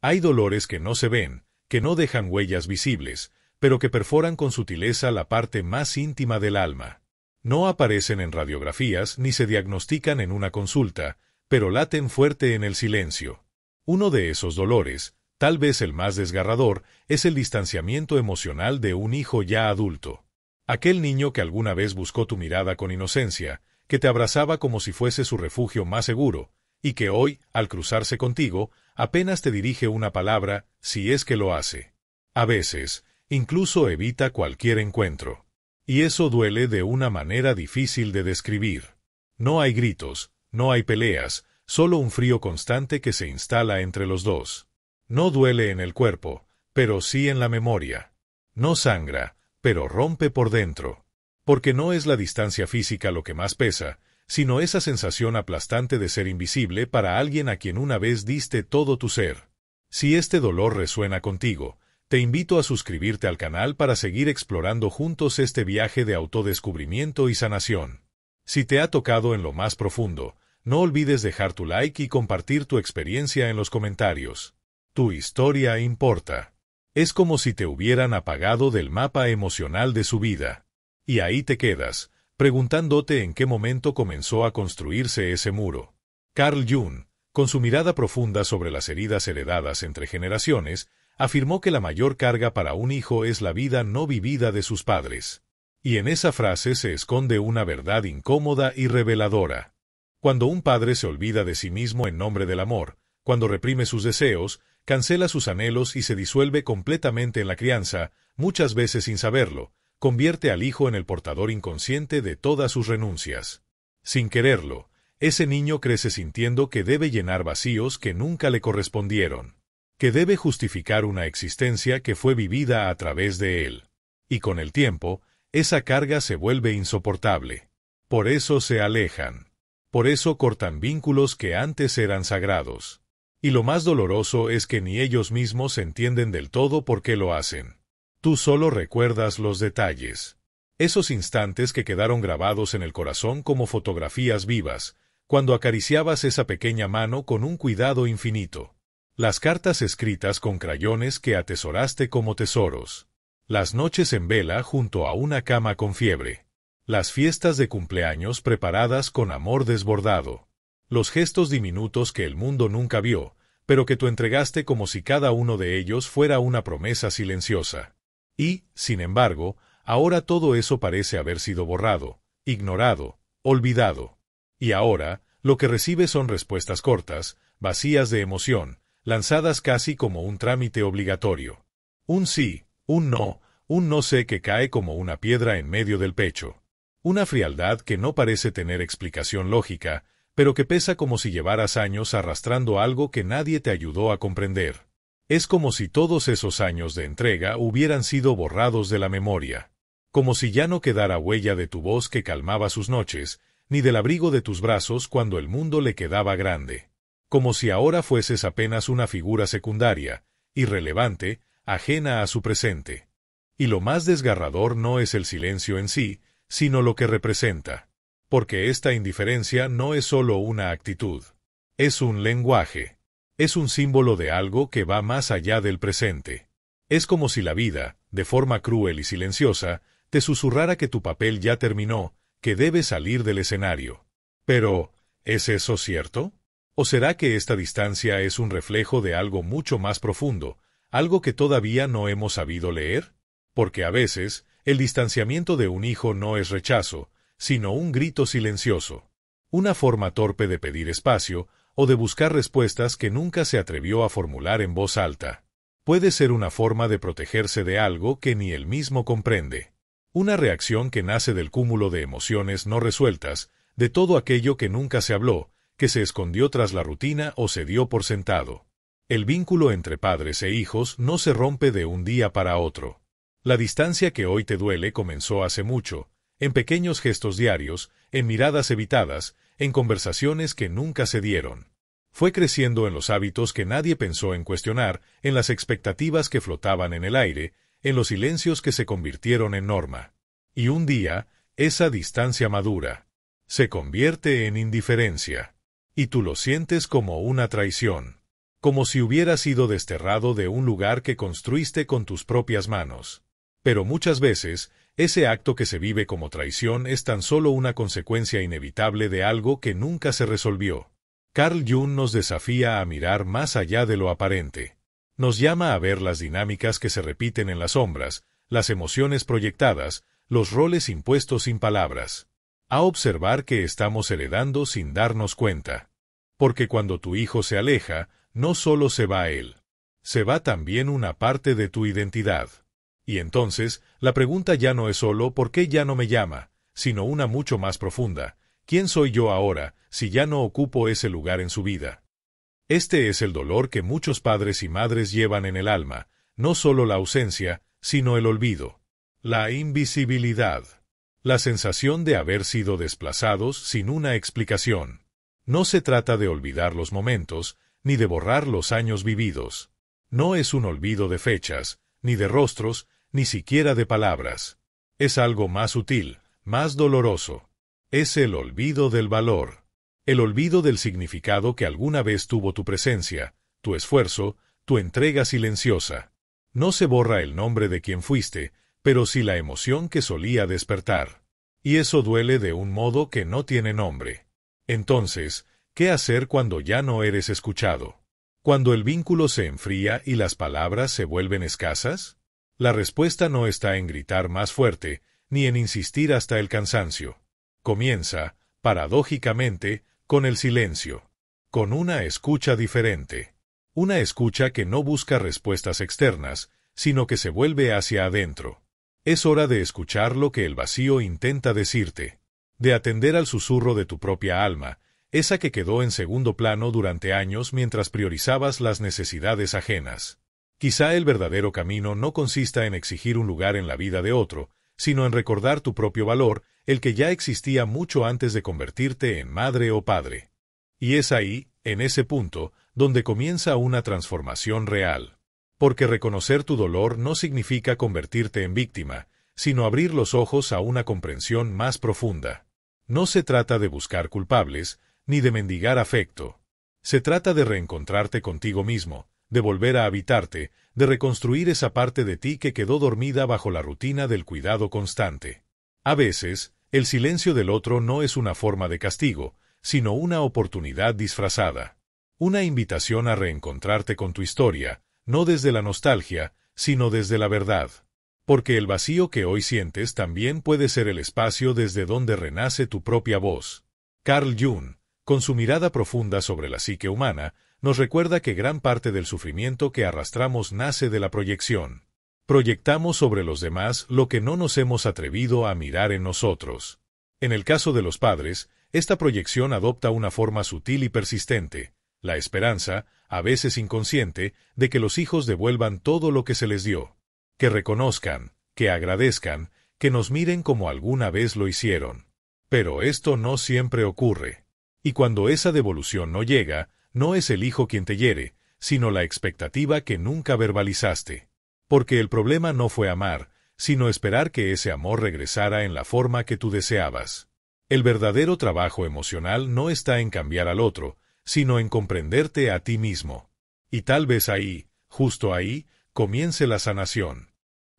Hay dolores que no se ven, que no dejan huellas visibles, pero que perforan con sutileza la parte más íntima del alma. No aparecen en radiografías ni se diagnostican en una consulta, pero laten fuerte en el silencio. Uno de esos dolores, tal vez el más desgarrador, es el distanciamiento emocional de un hijo ya adulto. Aquel niño que alguna vez buscó tu mirada con inocencia, que te abrazaba como si fuese su refugio más seguro, y que hoy, al cruzarse contigo, apenas te dirige una palabra, si es que lo hace. A veces, incluso evita cualquier encuentro. Y eso duele de una manera difícil de describir. No hay gritos, no hay peleas, solo un frío constante que se instala entre los dos. No duele en el cuerpo, pero sí en la memoria. No sangra, pero rompe por dentro. Porque no es la distancia física lo que más pesa, sino esa sensación aplastante de ser invisible para alguien a quien una vez diste todo tu ser. Si este dolor resuena contigo, te invito a suscribirte al canal para seguir explorando juntos este viaje de autodescubrimiento y sanación. Si te ha tocado en lo más profundo, no olvides dejar tu like y compartir tu experiencia en los comentarios. Tu historia importa. Es como si te hubieran apagado del mapa emocional de su vida. Y ahí te quedas, preguntándote en qué momento comenzó a construirse ese muro. Carl Jung, con su mirada profunda sobre las heridas heredadas entre generaciones, afirmó que la mayor carga para un hijo es la vida no vivida de sus padres. Y en esa frase se esconde una verdad incómoda y reveladora. Cuando un padre se olvida de sí mismo en nombre del amor, cuando reprime sus deseos, cancela sus anhelos y se disuelve completamente en la crianza, muchas veces sin saberlo, convierte al hijo en el portador inconsciente de todas sus renuncias. Sin quererlo, ese niño crece sintiendo que debe llenar vacíos que nunca le correspondieron, que debe justificar una existencia que fue vivida a través de él. Y con el tiempo, esa carga se vuelve insoportable. Por eso se alejan. Por eso cortan vínculos que antes eran sagrados. Y lo más doloroso es que ni ellos mismos entienden del todo por qué lo hacen. Tú solo recuerdas los detalles. Esos instantes que quedaron grabados en el corazón como fotografías vivas, cuando acariciabas esa pequeña mano con un cuidado infinito. Las cartas escritas con crayones que atesoraste como tesoros. Las noches en vela junto a una cama con fiebre. Las fiestas de cumpleaños preparadas con amor desbordado. Los gestos diminutos que el mundo nunca vio, pero que tú entregaste como si cada uno de ellos fuera una promesa silenciosa. Y, sin embargo, ahora todo eso parece haber sido borrado, ignorado, olvidado. Y ahora, lo que recibes son respuestas cortas, vacías de emoción, lanzadas casi como un trámite obligatorio. Un sí, un no sé que cae como una piedra en medio del pecho. Una frialdad que no parece tener explicación lógica, pero que pesa como si llevaras años arrastrando algo que nadie te ayudó a comprender. Es como si todos esos años de entrega hubieran sido borrados de la memoria. Como si ya no quedara huella de tu voz que calmaba sus noches, ni del abrigo de tus brazos cuando el mundo le quedaba grande. Como si ahora fueses apenas una figura secundaria, irrelevante, ajena a su presente. Y lo más desgarrador no es el silencio en sí, sino lo que representa. Porque esta indiferencia no es solo una actitud. Es un lenguaje. Es un símbolo de algo que va más allá del presente. Es como si la vida, de forma cruel y silenciosa, te susurrara que tu papel ya terminó, que debes salir del escenario. Pero, ¿es eso cierto? ¿O será que esta distancia es un reflejo de algo mucho más profundo, algo que todavía no hemos sabido leer? Porque a veces, el distanciamiento de un hijo no es rechazo, sino un grito silencioso. Una forma torpe de pedir espacio, o de buscar respuestas que nunca se atrevió a formular en voz alta. Puede ser una forma de protegerse de algo que ni él mismo comprende. Una reacción que nace del cúmulo de emociones no resueltas, de todo aquello que nunca se habló, que se escondió tras la rutina o se dio por sentado. El vínculo entre padres e hijos no se rompe de un día para otro. La distancia que hoy te duele comenzó hace mucho, en pequeños gestos diarios, en miradas evitadas, en conversaciones que nunca se dieron. Fue creciendo en los hábitos que nadie pensó en cuestionar, en las expectativas que flotaban en el aire, en los silencios que se convirtieron en norma. Y un día, esa distancia madura. Se convierte en indiferencia. Y tú lo sientes como una traición. como si hubiera sido desterrado de un lugar que construiste con tus propias manos. Pero muchas veces, ese acto que se vive como traición es tan solo una consecuencia inevitable de algo que nunca se resolvió. Carl Jung nos desafía a mirar más allá de lo aparente. Nos llama a ver las dinámicas que se repiten en las sombras, las emociones proyectadas, los roles impuestos sin palabras. A observar que estamos heredando sin darnos cuenta. Porque cuando tu hijo se aleja, no solo se va él. Se va también una parte de tu identidad. Y entonces, la pregunta ya no es solo ¿por qué ya no me llama?, sino una mucho más profunda. ¿Quién soy yo ahora, si ya no ocupo ese lugar en su vida? Este es el dolor que muchos padres y madres llevan en el alma, no solo la ausencia, sino el olvido. La invisibilidad. La sensación de haber sido desplazados sin una explicación. No se trata de olvidar los momentos, ni de borrar los años vividos. No es un olvido de fechas, ni de rostros, ni siquiera de palabras. Es algo más sutil, más doloroso. Es el olvido del valor. El olvido del significado que alguna vez tuvo tu presencia, tu esfuerzo, tu entrega silenciosa. No se borra el nombre de quien fuiste, pero sí la emoción que solía despertar. Y eso duele de un modo que no tiene nombre. Entonces, ¿qué hacer cuando ya no eres escuchado? ¿Cuando el vínculo se enfría y las palabras se vuelven escasas? La respuesta no está en gritar más fuerte, ni en insistir hasta el cansancio. Comienza, paradójicamente, con el silencio. Con una escucha diferente. Una escucha que no busca respuestas externas, sino que se vuelve hacia adentro. Es hora de escuchar lo que el vacío intenta decirte. De atender al susurro de tu propia alma, esa que quedó en segundo plano durante años mientras priorizabas las necesidades ajenas. Quizá el verdadero camino no consista en exigir un lugar en la vida de otro, sino en recordar tu propio valor, el que ya existía mucho antes de convertirte en madre o padre. Y es ahí, en ese punto, donde comienza una transformación real. Porque reconocer tu dolor no significa convertirte en víctima, sino abrir los ojos a una comprensión más profunda. No se trata de buscar culpables, ni de mendigar afecto. Se trata de reencontrarte contigo mismo, de volver a habitarte, de reconstruir esa parte de ti que quedó dormida bajo la rutina del cuidado constante. A veces, el silencio del otro no es una forma de castigo, sino una oportunidad disfrazada. Una invitación a reencontrarte con tu historia, no desde la nostalgia, sino desde la verdad. Porque el vacío que hoy sientes también puede ser el espacio desde donde renace tu propia voz. Carl Jung, con su mirada profunda sobre la psique humana, nos recuerda que gran parte del sufrimiento que arrastramos nace de la proyección. Proyectamos sobre los demás lo que no nos hemos atrevido a mirar en nosotros. En el caso de los padres, esta proyección adopta una forma sutil y persistente, la esperanza, a veces inconsciente, de que los hijos devuelvan todo lo que se les dio. Que reconozcan, que agradezcan, que nos miren como alguna vez lo hicieron. Pero esto no siempre ocurre. Y cuando esa devolución no llega, no es el hijo quien te hiere, sino la expectativa que nunca verbalizaste. Porque el problema no fue amar, sino esperar que ese amor regresara en la forma que tú deseabas. El verdadero trabajo emocional no está en cambiar al otro, sino en comprenderte a ti mismo. Y tal vez ahí, justo ahí, comience la sanación.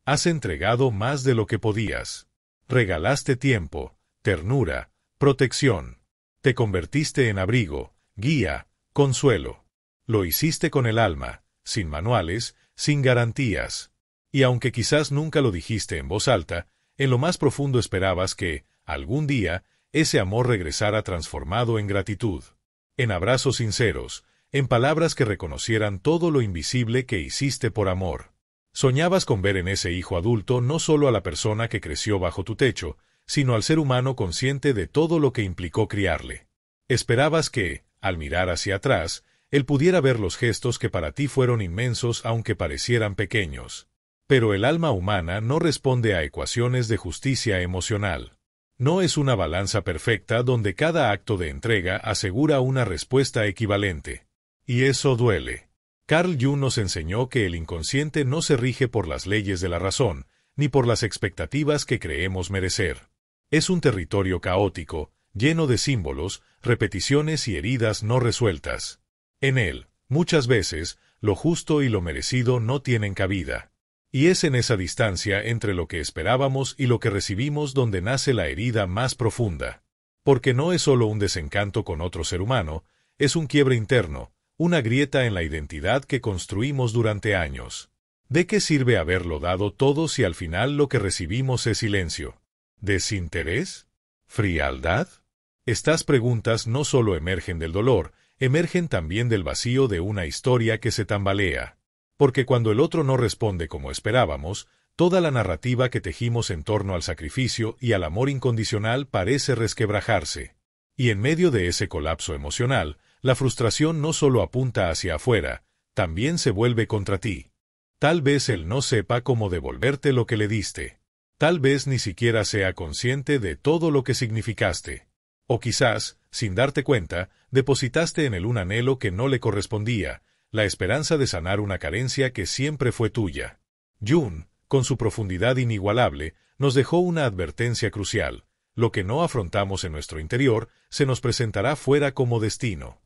Has entregado más de lo que podías. Regalaste tiempo, ternura, protección. Te convertiste en abrigo, guía, consuelo. Lo hiciste con el alma, sin manuales, sin garantías. Y aunque quizás nunca lo dijiste en voz alta, en lo más profundo esperabas que, algún día, ese amor regresara transformado en gratitud. En abrazos sinceros, en palabras que reconocieran todo lo invisible que hiciste por amor. Soñabas con ver en ese hijo adulto no solo a la persona que creció bajo tu techo, sino al ser humano consciente de todo lo que implicó criarle. Esperabas que, al mirar hacia atrás, él pudiera ver los gestos que para ti fueron inmensos aunque parecieran pequeños. Pero el alma humana no responde a ecuaciones de justicia emocional. No es una balanza perfecta donde cada acto de entrega asegura una respuesta equivalente. Y eso duele. Carl Jung nos enseñó que el inconsciente no se rige por las leyes de la razón, ni por las expectativas que creemos merecer. Es un territorio caótico, lleno de símbolos, repeticiones y heridas no resueltas. En él, Muchas veces, lo justo y lo merecido no tienen cabida. Y es en esa distancia entre lo que esperábamos y lo que recibimos donde nace la herida más profunda. Porque no es solo un desencanto con otro ser humano, es un quiebre interno, una grieta en la identidad que construimos durante años. ¿De qué sirve haberlo dado todo si al final lo que recibimos es silencio? ¿Desinterés? ¿Frialdad? Estas preguntas no solo emergen del dolor, emergen también del vacío de una historia que se tambalea. Porque cuando el otro no responde como esperábamos, toda la narrativa que tejimos en torno al sacrificio y al amor incondicional parece resquebrajarse. Y en medio de ese colapso emocional, la frustración no solo apunta hacia afuera, también se vuelve contra ti. Tal vez él no sepa cómo devolverte lo que le diste. Tal vez ni siquiera sea consciente de todo lo que significaste. O quizás, sin darte cuenta, depositaste en él un anhelo que no le correspondía, la esperanza de sanar una carencia que siempre fue tuya. Jung, con su profundidad inigualable, nos dejó una advertencia crucial. Lo que no afrontamos en nuestro interior, se nos presentará fuera como destino.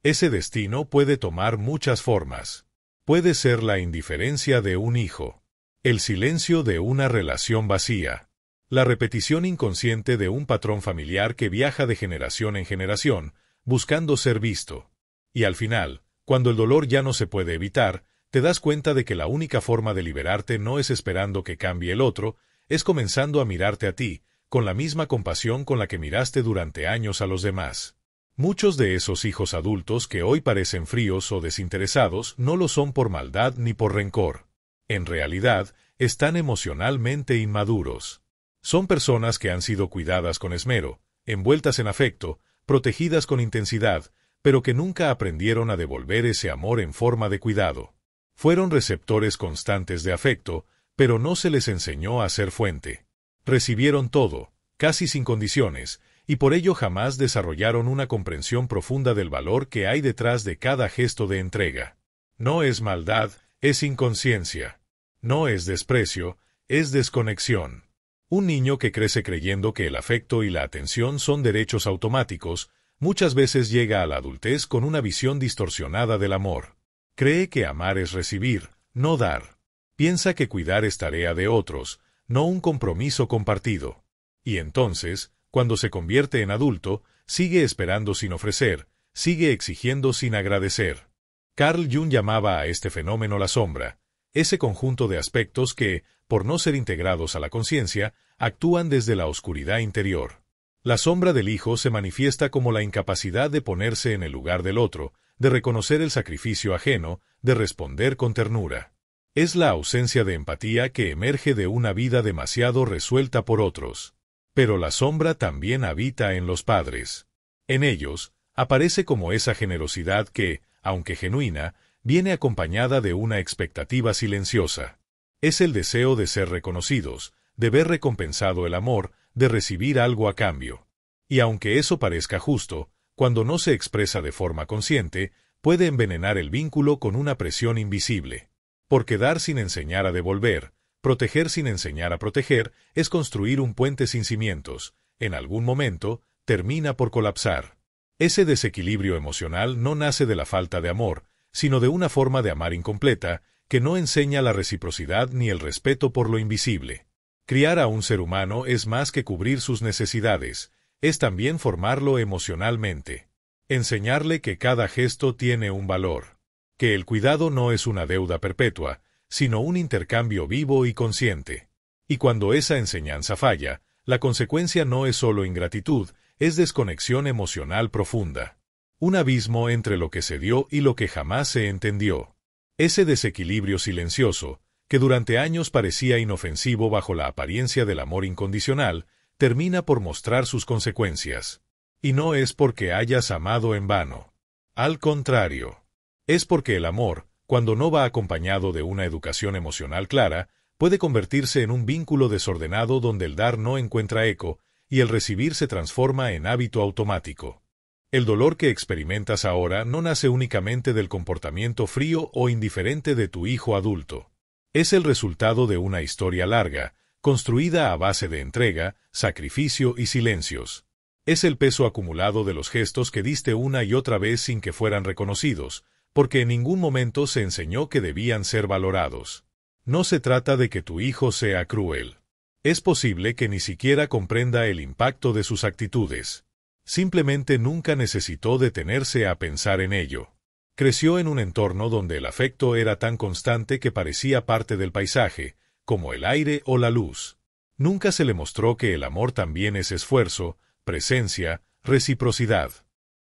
Ese destino puede tomar muchas formas. Puede ser la indiferencia de un hijo, el silencio de una relación vacía, la repetición inconsciente de un patrón familiar que viaja de generación en generación, buscando ser visto. Y al final, cuando el dolor ya no se puede evitar, te das cuenta de que la única forma de liberarte no es esperando que cambie el otro, es comenzando a mirarte a ti, con la misma compasión con la que miraste durante años a los demás. Muchos de esos hijos adultos que hoy parecen fríos o desinteresados no lo son por maldad ni por rencor. En realidad, están emocionalmente inmaduros. Son personas que han sido cuidadas con esmero, envueltas en afecto, protegidas con intensidad, pero que nunca aprendieron a devolver ese amor en forma de cuidado. Fueron receptores constantes de afecto, pero no se les enseñó a ser fuente. Recibieron todo, casi sin condiciones, y por ello jamás desarrollaron una comprensión profunda del valor que hay detrás de cada gesto de entrega. No es maldad, es inconsciencia. No es desprecio, es desconexión. Un niño que crece creyendo que el afecto y la atención son derechos automáticos, muchas veces llega a la adultez con una visión distorsionada del amor. Cree que amar es recibir, no dar. Piensa que cuidar es tarea de otros, no un compromiso compartido. Y entonces, cuando se convierte en adulto, sigue esperando sin ofrecer, sigue exigiendo sin agradecer. Carl Jung llamaba a este fenómeno la sombra, ese conjunto de aspectos que, por no ser integrados a la conciencia, actúan desde la oscuridad interior. La sombra del hijo se manifiesta como la incapacidad de ponerse en el lugar del otro, de reconocer el sacrificio ajeno, de responder con ternura. Es la ausencia de empatía que emerge de una vida demasiado resuelta por otros. Pero la sombra también habita en los padres. En ellos, aparece como esa generosidad que, aunque genuina, viene acompañada de una expectativa silenciosa. Es el deseo de ser reconocidos, de ver recompensado el amor, de recibir algo a cambio. Y aunque eso parezca justo, cuando no se expresa de forma consciente, puede envenenar el vínculo con una presión invisible. Porque dar sin enseñar a devolver, proteger sin enseñar a proteger, es construir un puente sin cimientos. En algún momento, termina por colapsar. Ese desequilibrio emocional no nace de la falta de amor, sino de una forma de amar incompleta, que no enseña la reciprocidad ni el respeto por lo invisible. Criar a un ser humano es más que cubrir sus necesidades, es también formarlo emocionalmente. Enseñarle que cada gesto tiene un valor. Que el cuidado no es una deuda perpetua, sino un intercambio vivo y consciente. Y cuando esa enseñanza falla, la consecuencia no es solo ingratitud, es desconexión emocional profunda. Un abismo entre lo que se dio y lo que jamás se entendió. Ese desequilibrio silencioso, que durante años parecía inofensivo bajo la apariencia del amor incondicional, termina por mostrar sus consecuencias. Y no es porque hayas amado en vano. Al contrario. Es porque el amor, cuando no va acompañado de una educación emocional clara, puede convertirse en un vínculo desordenado donde el dar no encuentra eco, y el recibir se transforma en hábito automático. El dolor que experimentas ahora no nace únicamente del comportamiento frío o indiferente de tu hijo adulto. Es el resultado de una historia larga, construida a base de entrega, sacrificio y silencios. Es el peso acumulado de los gestos que diste una y otra vez sin que fueran reconocidos, porque en ningún momento se enseñó que debían ser valorados. No se trata de que tu hijo sea cruel. Es posible que ni siquiera comprenda el impacto de sus actitudes. Simplemente nunca necesitó detenerse a pensar en ello. Creció en un entorno donde el afecto era tan constante que parecía parte del paisaje, como el aire o la luz. Nunca se le mostró que el amor también es esfuerzo, presencia, reciprocidad.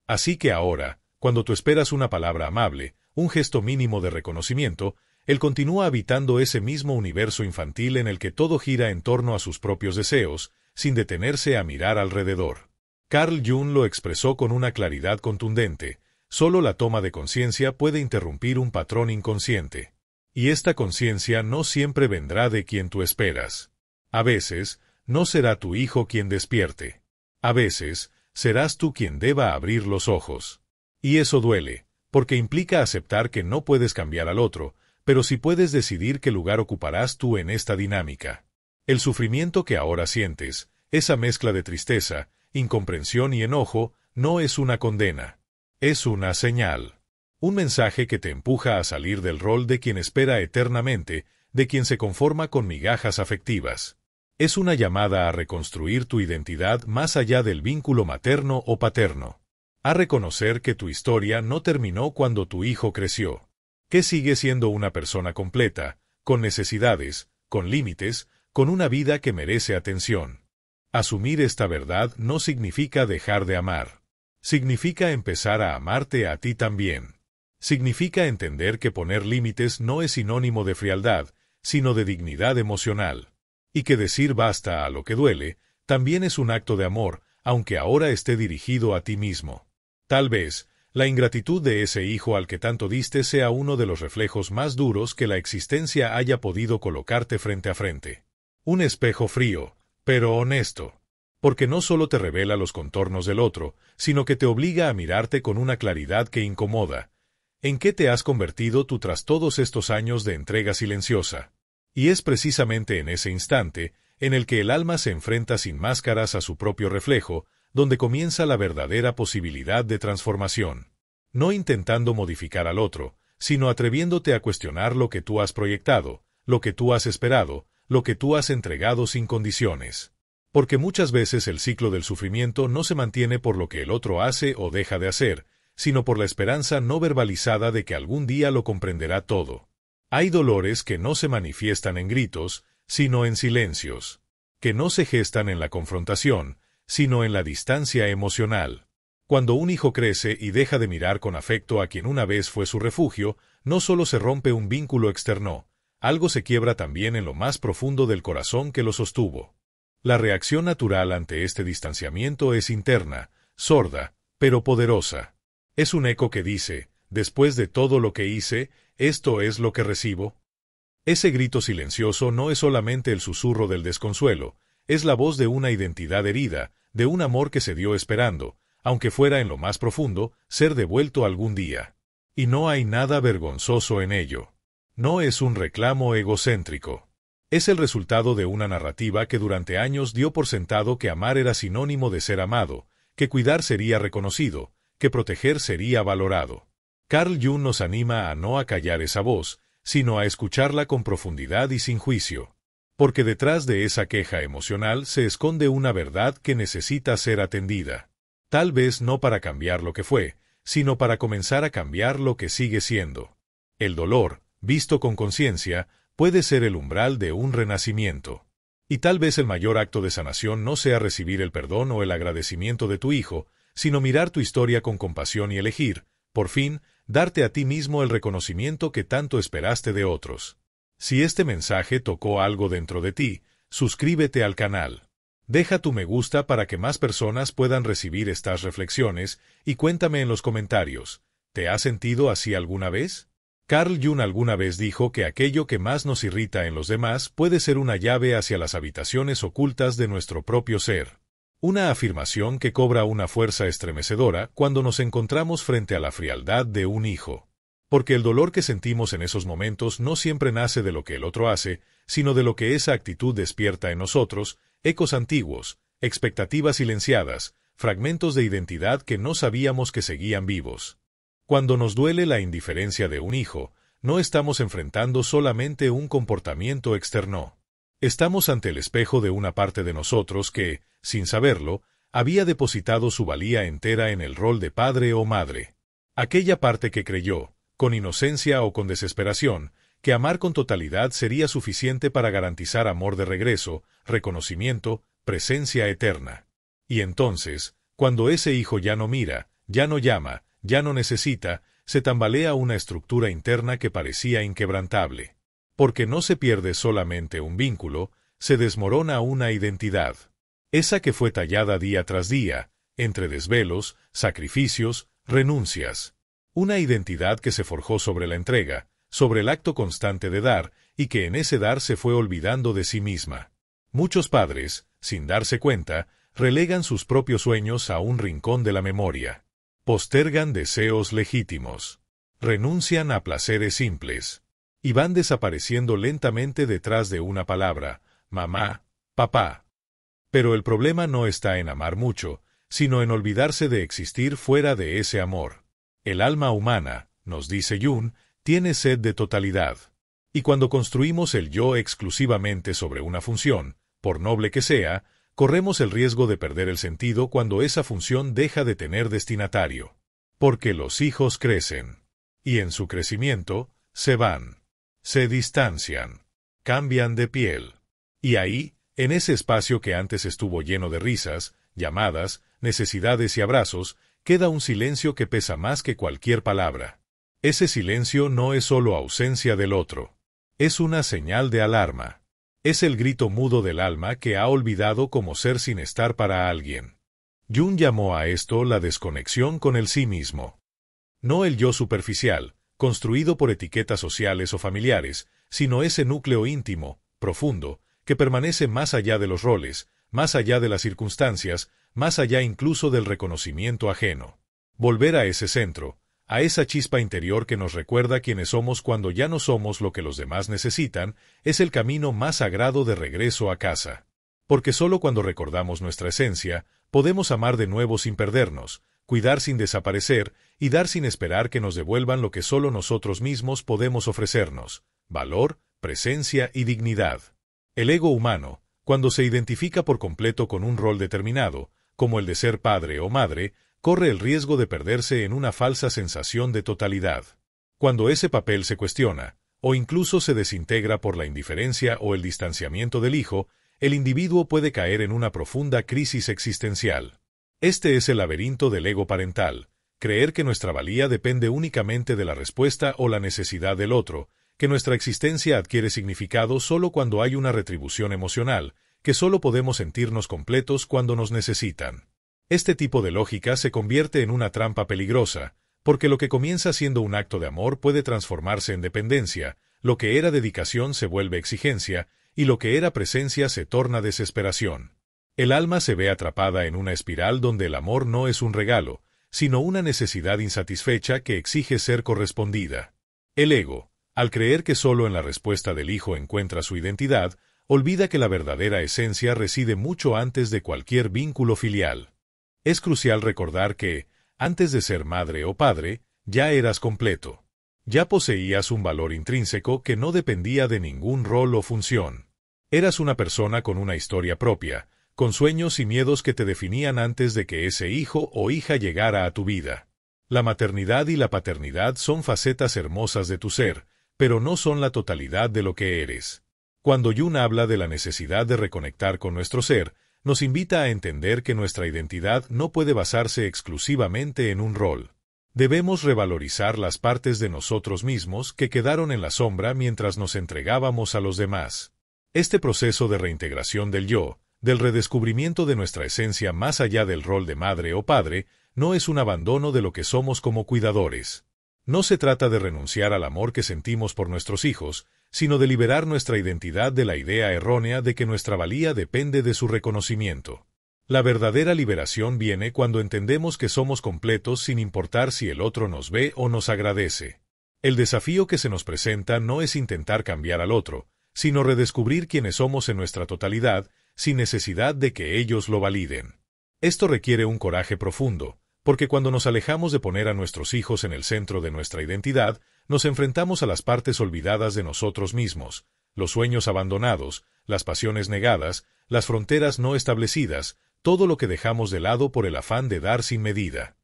Así que ahora, cuando tú esperas una palabra amable, un gesto mínimo de reconocimiento, él continúa habitando ese mismo universo infantil en el que todo gira en torno a sus propios deseos, sin detenerse a mirar alrededor. Carl Jung lo expresó con una claridad contundente: solo la toma de conciencia puede interrumpir un patrón inconsciente. Y esta conciencia no siempre vendrá de quien tú esperas. A veces, no será tu hijo quien despierte. A veces, serás tú quien deba abrir los ojos. Y eso duele, porque implica aceptar que no puedes cambiar al otro, pero sí puedes decidir qué lugar ocuparás tú en esta dinámica. El sufrimiento que ahora sientes, esa mezcla de tristeza, incomprensión y enojo, no es una condena. Es una señal. Un mensaje que te empuja a salir del rol de quien espera eternamente, de quien se conforma con migajas afectivas. Es una llamada a reconstruir tu identidad más allá del vínculo materno o paterno. A reconocer que tu historia no terminó cuando tu hijo creció. Que sigue siendo una persona completa, con necesidades, con límites, con una vida que merece atención. Asumir esta verdad no significa dejar de amar. Significa empezar a amarte a ti también. Significa entender que poner límites no es sinónimo de frialdad, sino de dignidad emocional. Y que decir basta a lo que duele, también es un acto de amor, aunque ahora esté dirigido a ti mismo. Tal vez, la ingratitud de ese hijo al que tanto diste sea uno de los reflejos más duros que la existencia haya podido colocarte frente a frente. Un espejo frío, pero honesto. Porque no solo te revela los contornos del otro, sino que te obliga a mirarte con una claridad que incomoda. ¿En qué te has convertido tú tras todos estos años de entrega silenciosa? Y es precisamente en ese instante, en el que el alma se enfrenta sin máscaras a su propio reflejo, donde comienza la verdadera posibilidad de transformación. No intentando modificar al otro, sino atreviéndote a cuestionar lo que tú has proyectado, lo que tú has esperado, lo que tú has entregado sin condiciones. Porque muchas veces el ciclo del sufrimiento no se mantiene por lo que el otro hace o deja de hacer, sino por la esperanza no verbalizada de que algún día lo comprenderá todo. Hay dolores que no se manifiestan en gritos, sino en silencios, que no se gestan en la confrontación, sino en la distancia emocional. Cuando un hijo crece y deja de mirar con afecto a quien una vez fue su refugio, no solo se rompe un vínculo externo, algo se quiebra también en lo más profundo del corazón que lo sostuvo. La reacción natural ante este distanciamiento es interna, sorda, pero poderosa. Es un eco que dice: después de todo lo que hice, ¿esto es lo que recibo? Ese grito silencioso no es solamente el susurro del desconsuelo, es la voz de una identidad herida, de un amor que se dio esperando, aunque fuera en lo más profundo, ser devuelto algún día. Y no hay nada vergonzoso en ello. No es un reclamo egocéntrico. Es el resultado de una narrativa que durante años dio por sentado que amar era sinónimo de ser amado, que cuidar sería reconocido, que proteger sería valorado. Carl Jung nos anima a no acallar esa voz, sino a escucharla con profundidad y sin juicio. Porque detrás de esa queja emocional se esconde una verdad que necesita ser atendida. Tal vez no para cambiar lo que fue, sino para comenzar a cambiar lo que sigue siendo. El dolor, visto con conciencia, puede ser el umbral de un renacimiento. Y tal vez el mayor acto de sanación no sea recibir el perdón o el agradecimiento de tu hijo, sino mirar tu historia con compasión y elegir, por fin, darte a ti mismo el reconocimiento que tanto esperaste de otros. Si este mensaje tocó algo dentro de ti, suscríbete al canal. Deja tu me gusta para que más personas puedan recibir estas reflexiones y cuéntame en los comentarios, ¿te has sentido así alguna vez? Carl Jung alguna vez dijo que aquello que más nos irrita en los demás puede ser una llave hacia las habitaciones ocultas de nuestro propio ser. Una afirmación que cobra una fuerza estremecedora cuando nos encontramos frente a la frialdad de un hijo. Porque el dolor que sentimos en esos momentos no siempre nace de lo que el otro hace, sino de lo que esa actitud despierta en nosotros, ecos antiguos, expectativas silenciadas, fragmentos de identidad que no sabíamos que seguían vivos. Cuando nos duele la indiferencia de un hijo, no estamos enfrentando solamente un comportamiento externo. Estamos ante el espejo de una parte de nosotros que, sin saberlo, había depositado su valía entera en el rol de padre o madre. Aquella parte que creyó, con inocencia o con desesperación, que amar con totalidad sería suficiente para garantizar amor de regreso, reconocimiento, presencia eterna. Y entonces, cuando ese hijo ya no mira, ya no llama, ya no necesita, se tambalea una estructura interna que parecía inquebrantable. Porque no se pierde solamente un vínculo, se desmorona una identidad. Esa que fue tallada día tras día, entre desvelos, sacrificios, renuncias. Una identidad que se forjó sobre la entrega, sobre el acto constante de dar, y que en ese dar se fue olvidando de sí misma. Muchos padres, sin darse cuenta, relegan sus propios sueños a un rincón de la memoria. Postergan deseos legítimos. Renuncian a placeres simples. Y van desapareciendo lentamente detrás de una palabra, mamá, papá. Pero el problema no está en amar mucho, sino en olvidarse de existir fuera de ese amor. El alma humana, nos dice Jung, tiene sed de totalidad. Y cuando construimos el yo exclusivamente sobre una función, por noble que sea, corremos el riesgo de perder el sentido cuando esa función deja de tener destinatario. Porque los hijos crecen. Y en su crecimiento, se van. Se distancian. Cambian de piel. Y ahí, en ese espacio que antes estuvo lleno de risas, llamadas, necesidades y abrazos, queda un silencio que pesa más que cualquier palabra. Ese silencio no es solo ausencia del otro. Es una señal de alarma. Es el grito mudo del alma que ha olvidado cómo ser sin estar para alguien. Jung llamó a esto la desconexión con el sí mismo. No el yo superficial, construido por etiquetas sociales o familiares, sino ese núcleo íntimo, profundo, que permanece más allá de los roles, más allá de las circunstancias, más allá incluso del reconocimiento ajeno. Volver a ese centro, a esa chispa interior que nos recuerda quiénes somos cuando ya no somos lo que los demás necesitan, es el camino más sagrado de regreso a casa. Porque solo cuando recordamos nuestra esencia, podemos amar de nuevo sin perdernos, cuidar sin desaparecer y dar sin esperar que nos devuelvan lo que solo nosotros mismos podemos ofrecernos: valor, presencia y dignidad. El ego humano, cuando se identifica por completo con un rol determinado, como el de ser padre o madre, corre el riesgo de perderse en una falsa sensación de totalidad. Cuando ese papel se cuestiona, o incluso se desintegra por la indiferencia o el distanciamiento del hijo, el individuo puede caer en una profunda crisis existencial. Este es el laberinto del ego parental: creer que nuestra valía depende únicamente de la respuesta o la necesidad del otro, que nuestra existencia adquiere significado solo cuando hay una retribución emocional, que solo podemos sentirnos completos cuando nos necesitan. Este tipo de lógica se convierte en una trampa peligrosa, porque lo que comienza siendo un acto de amor puede transformarse en dependencia, lo que era dedicación se vuelve exigencia, y lo que era presencia se torna desesperación. El alma se ve atrapada en una espiral donde el amor no es un regalo, sino una necesidad insatisfecha que exige ser correspondida. El ego, al creer que solo en la respuesta del hijo encuentra su identidad, olvida que la verdadera esencia reside mucho antes de cualquier vínculo filial. Es crucial recordar que, antes de ser madre o padre, ya eras completo. Ya poseías un valor intrínseco que no dependía de ningún rol o función. Eras una persona con una historia propia, con sueños y miedos que te definían antes de que ese hijo o hija llegara a tu vida. La maternidad y la paternidad son facetas hermosas de tu ser, pero no son la totalidad de lo que eres. Cuando Jung habla de la necesidad de reconectar con nuestro ser, nos invita a entender que nuestra identidad no puede basarse exclusivamente en un rol. Debemos revalorizar las partes de nosotros mismos que quedaron en la sombra mientras nos entregábamos a los demás. Este proceso de reintegración del yo, del redescubrimiento de nuestra esencia más allá del rol de madre o padre, no es un abandono de lo que somos como cuidadores. No se trata de renunciar al amor que sentimos por nuestros hijos, sino de liberar nuestra identidad de la idea errónea de que nuestra valía depende de su reconocimiento. La verdadera liberación viene cuando entendemos que somos completos sin importar si el otro nos ve o nos agradece. El desafío que se nos presenta no es intentar cambiar al otro, sino redescubrir quiénes somos en nuestra totalidad, sin necesidad de que ellos lo validen. Esto requiere un coraje profundo, porque cuando nos alejamos de poner a nuestros hijos en el centro de nuestra identidad, nos enfrentamos a las partes olvidadas de nosotros mismos, los sueños abandonados, las pasiones negadas, las fronteras no establecidas, todo lo que dejamos de lado por el afán de dar sin medida.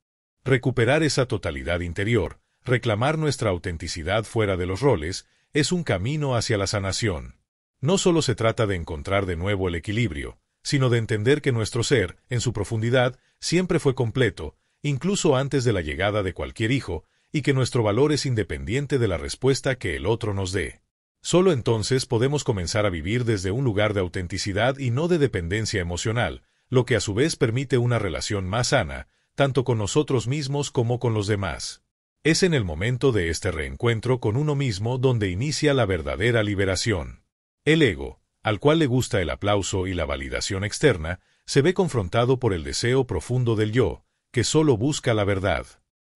Recuperar esa totalidad interior, reclamar nuestra autenticidad fuera de los roles, es un camino hacia la sanación. No solo se trata de encontrar de nuevo el equilibrio, sino de entender que nuestro ser, en su profundidad, siempre fue completo, incluso antes de la llegada de cualquier hijo, y que nuestro valor es independiente de la respuesta que el otro nos dé. Solo entonces podemos comenzar a vivir desde un lugar de autenticidad y no de dependencia emocional, lo que a su vez permite una relación más sana, tanto con nosotros mismos como con los demás. Es en el momento de este reencuentro con uno mismo donde inicia la verdadera liberación. El ego, al cual le gusta el aplauso y la validación externa, se ve confrontado por el deseo profundo del yo, que solo busca la verdad.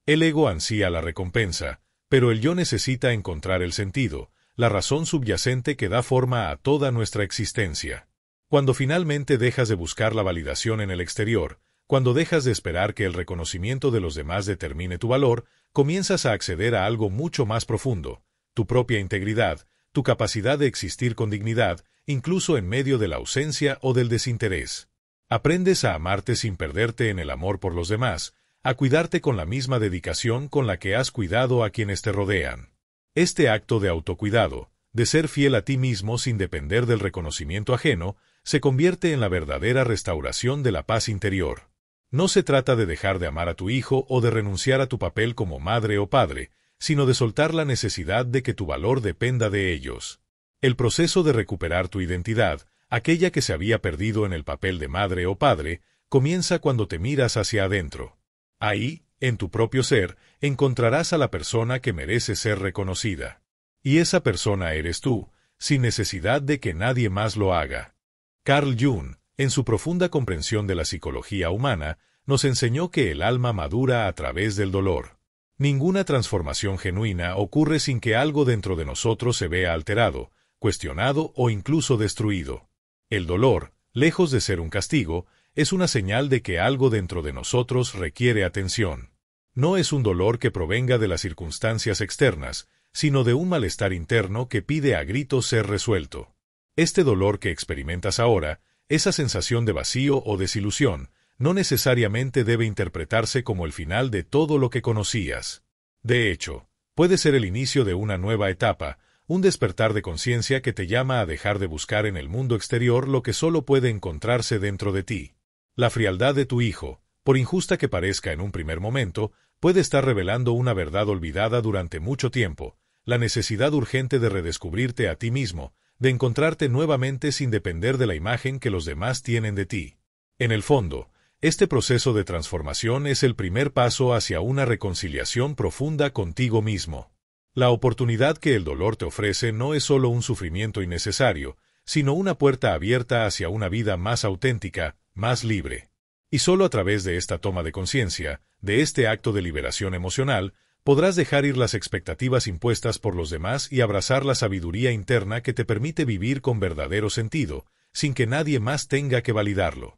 El ego ansía la recompensa, pero el yo necesita encontrar el sentido, la razón subyacente que da forma a toda nuestra existencia. Cuando finalmente dejas de buscar la validación en el exterior, cuando dejas de esperar que el reconocimiento de los demás determine tu valor, comienzas a acceder a algo mucho más profundo, tu propia integridad, tu capacidad de existir con dignidad, incluso en medio de la ausencia o del desinterés. Aprendes a amarte sin perderte en el amor por los demás, a cuidarte con la misma dedicación con la que has cuidado a quienes te rodean. Este acto de autocuidado, de ser fiel a ti mismo sin depender del reconocimiento ajeno, se convierte en la verdadera restauración de la paz interior. No se trata de dejar de amar a tu hijo o de renunciar a tu papel como madre o padre, sino de soltar la necesidad de que tu valor dependa de ellos. El proceso de recuperar tu identidad, aquella que se había perdido en el papel de madre o padre, comienza cuando te miras hacia adentro. Ahí, en tu propio ser, encontrarás a la persona que merece ser reconocida. Y esa persona eres tú, sin necesidad de que nadie más lo haga. Carl Jung, en su profunda comprensión de la psicología humana, nos enseñó que el alma madura a través del dolor. Ninguna transformación genuina ocurre sin que algo dentro de nosotros se vea alterado, cuestionado o incluso destruido. El dolor, lejos de ser un castigo, es una señal de que algo dentro de nosotros requiere atención. No es un dolor que provenga de las circunstancias externas, sino de un malestar interno que pide a gritos ser resuelto. Este dolor que experimentas ahora, esa sensación de vacío o desilusión, no necesariamente debe interpretarse como el final de todo lo que conocías. De hecho, puede ser el inicio de una nueva etapa, un despertar de conciencia que te llama a dejar de buscar en el mundo exterior lo que solo puede encontrarse dentro de ti. La frialdad de tu hijo, por injusta que parezca en un primer momento, puede estar revelando una verdad olvidada durante mucho tiempo, la necesidad urgente de redescubrirte a ti mismo, de encontrarte nuevamente sin depender de la imagen que los demás tienen de ti. En el fondo, este proceso de transformación es el primer paso hacia una reconciliación profunda contigo mismo. La oportunidad que el dolor te ofrece no es solo un sufrimiento innecesario, sino una puerta abierta hacia una vida más auténtica, más libre. Y solo a través de esta toma de conciencia, de este acto de liberación emocional, podrás dejar ir las expectativas impuestas por los demás y abrazar la sabiduría interna que te permite vivir con verdadero sentido, sin que nadie más tenga que validarlo.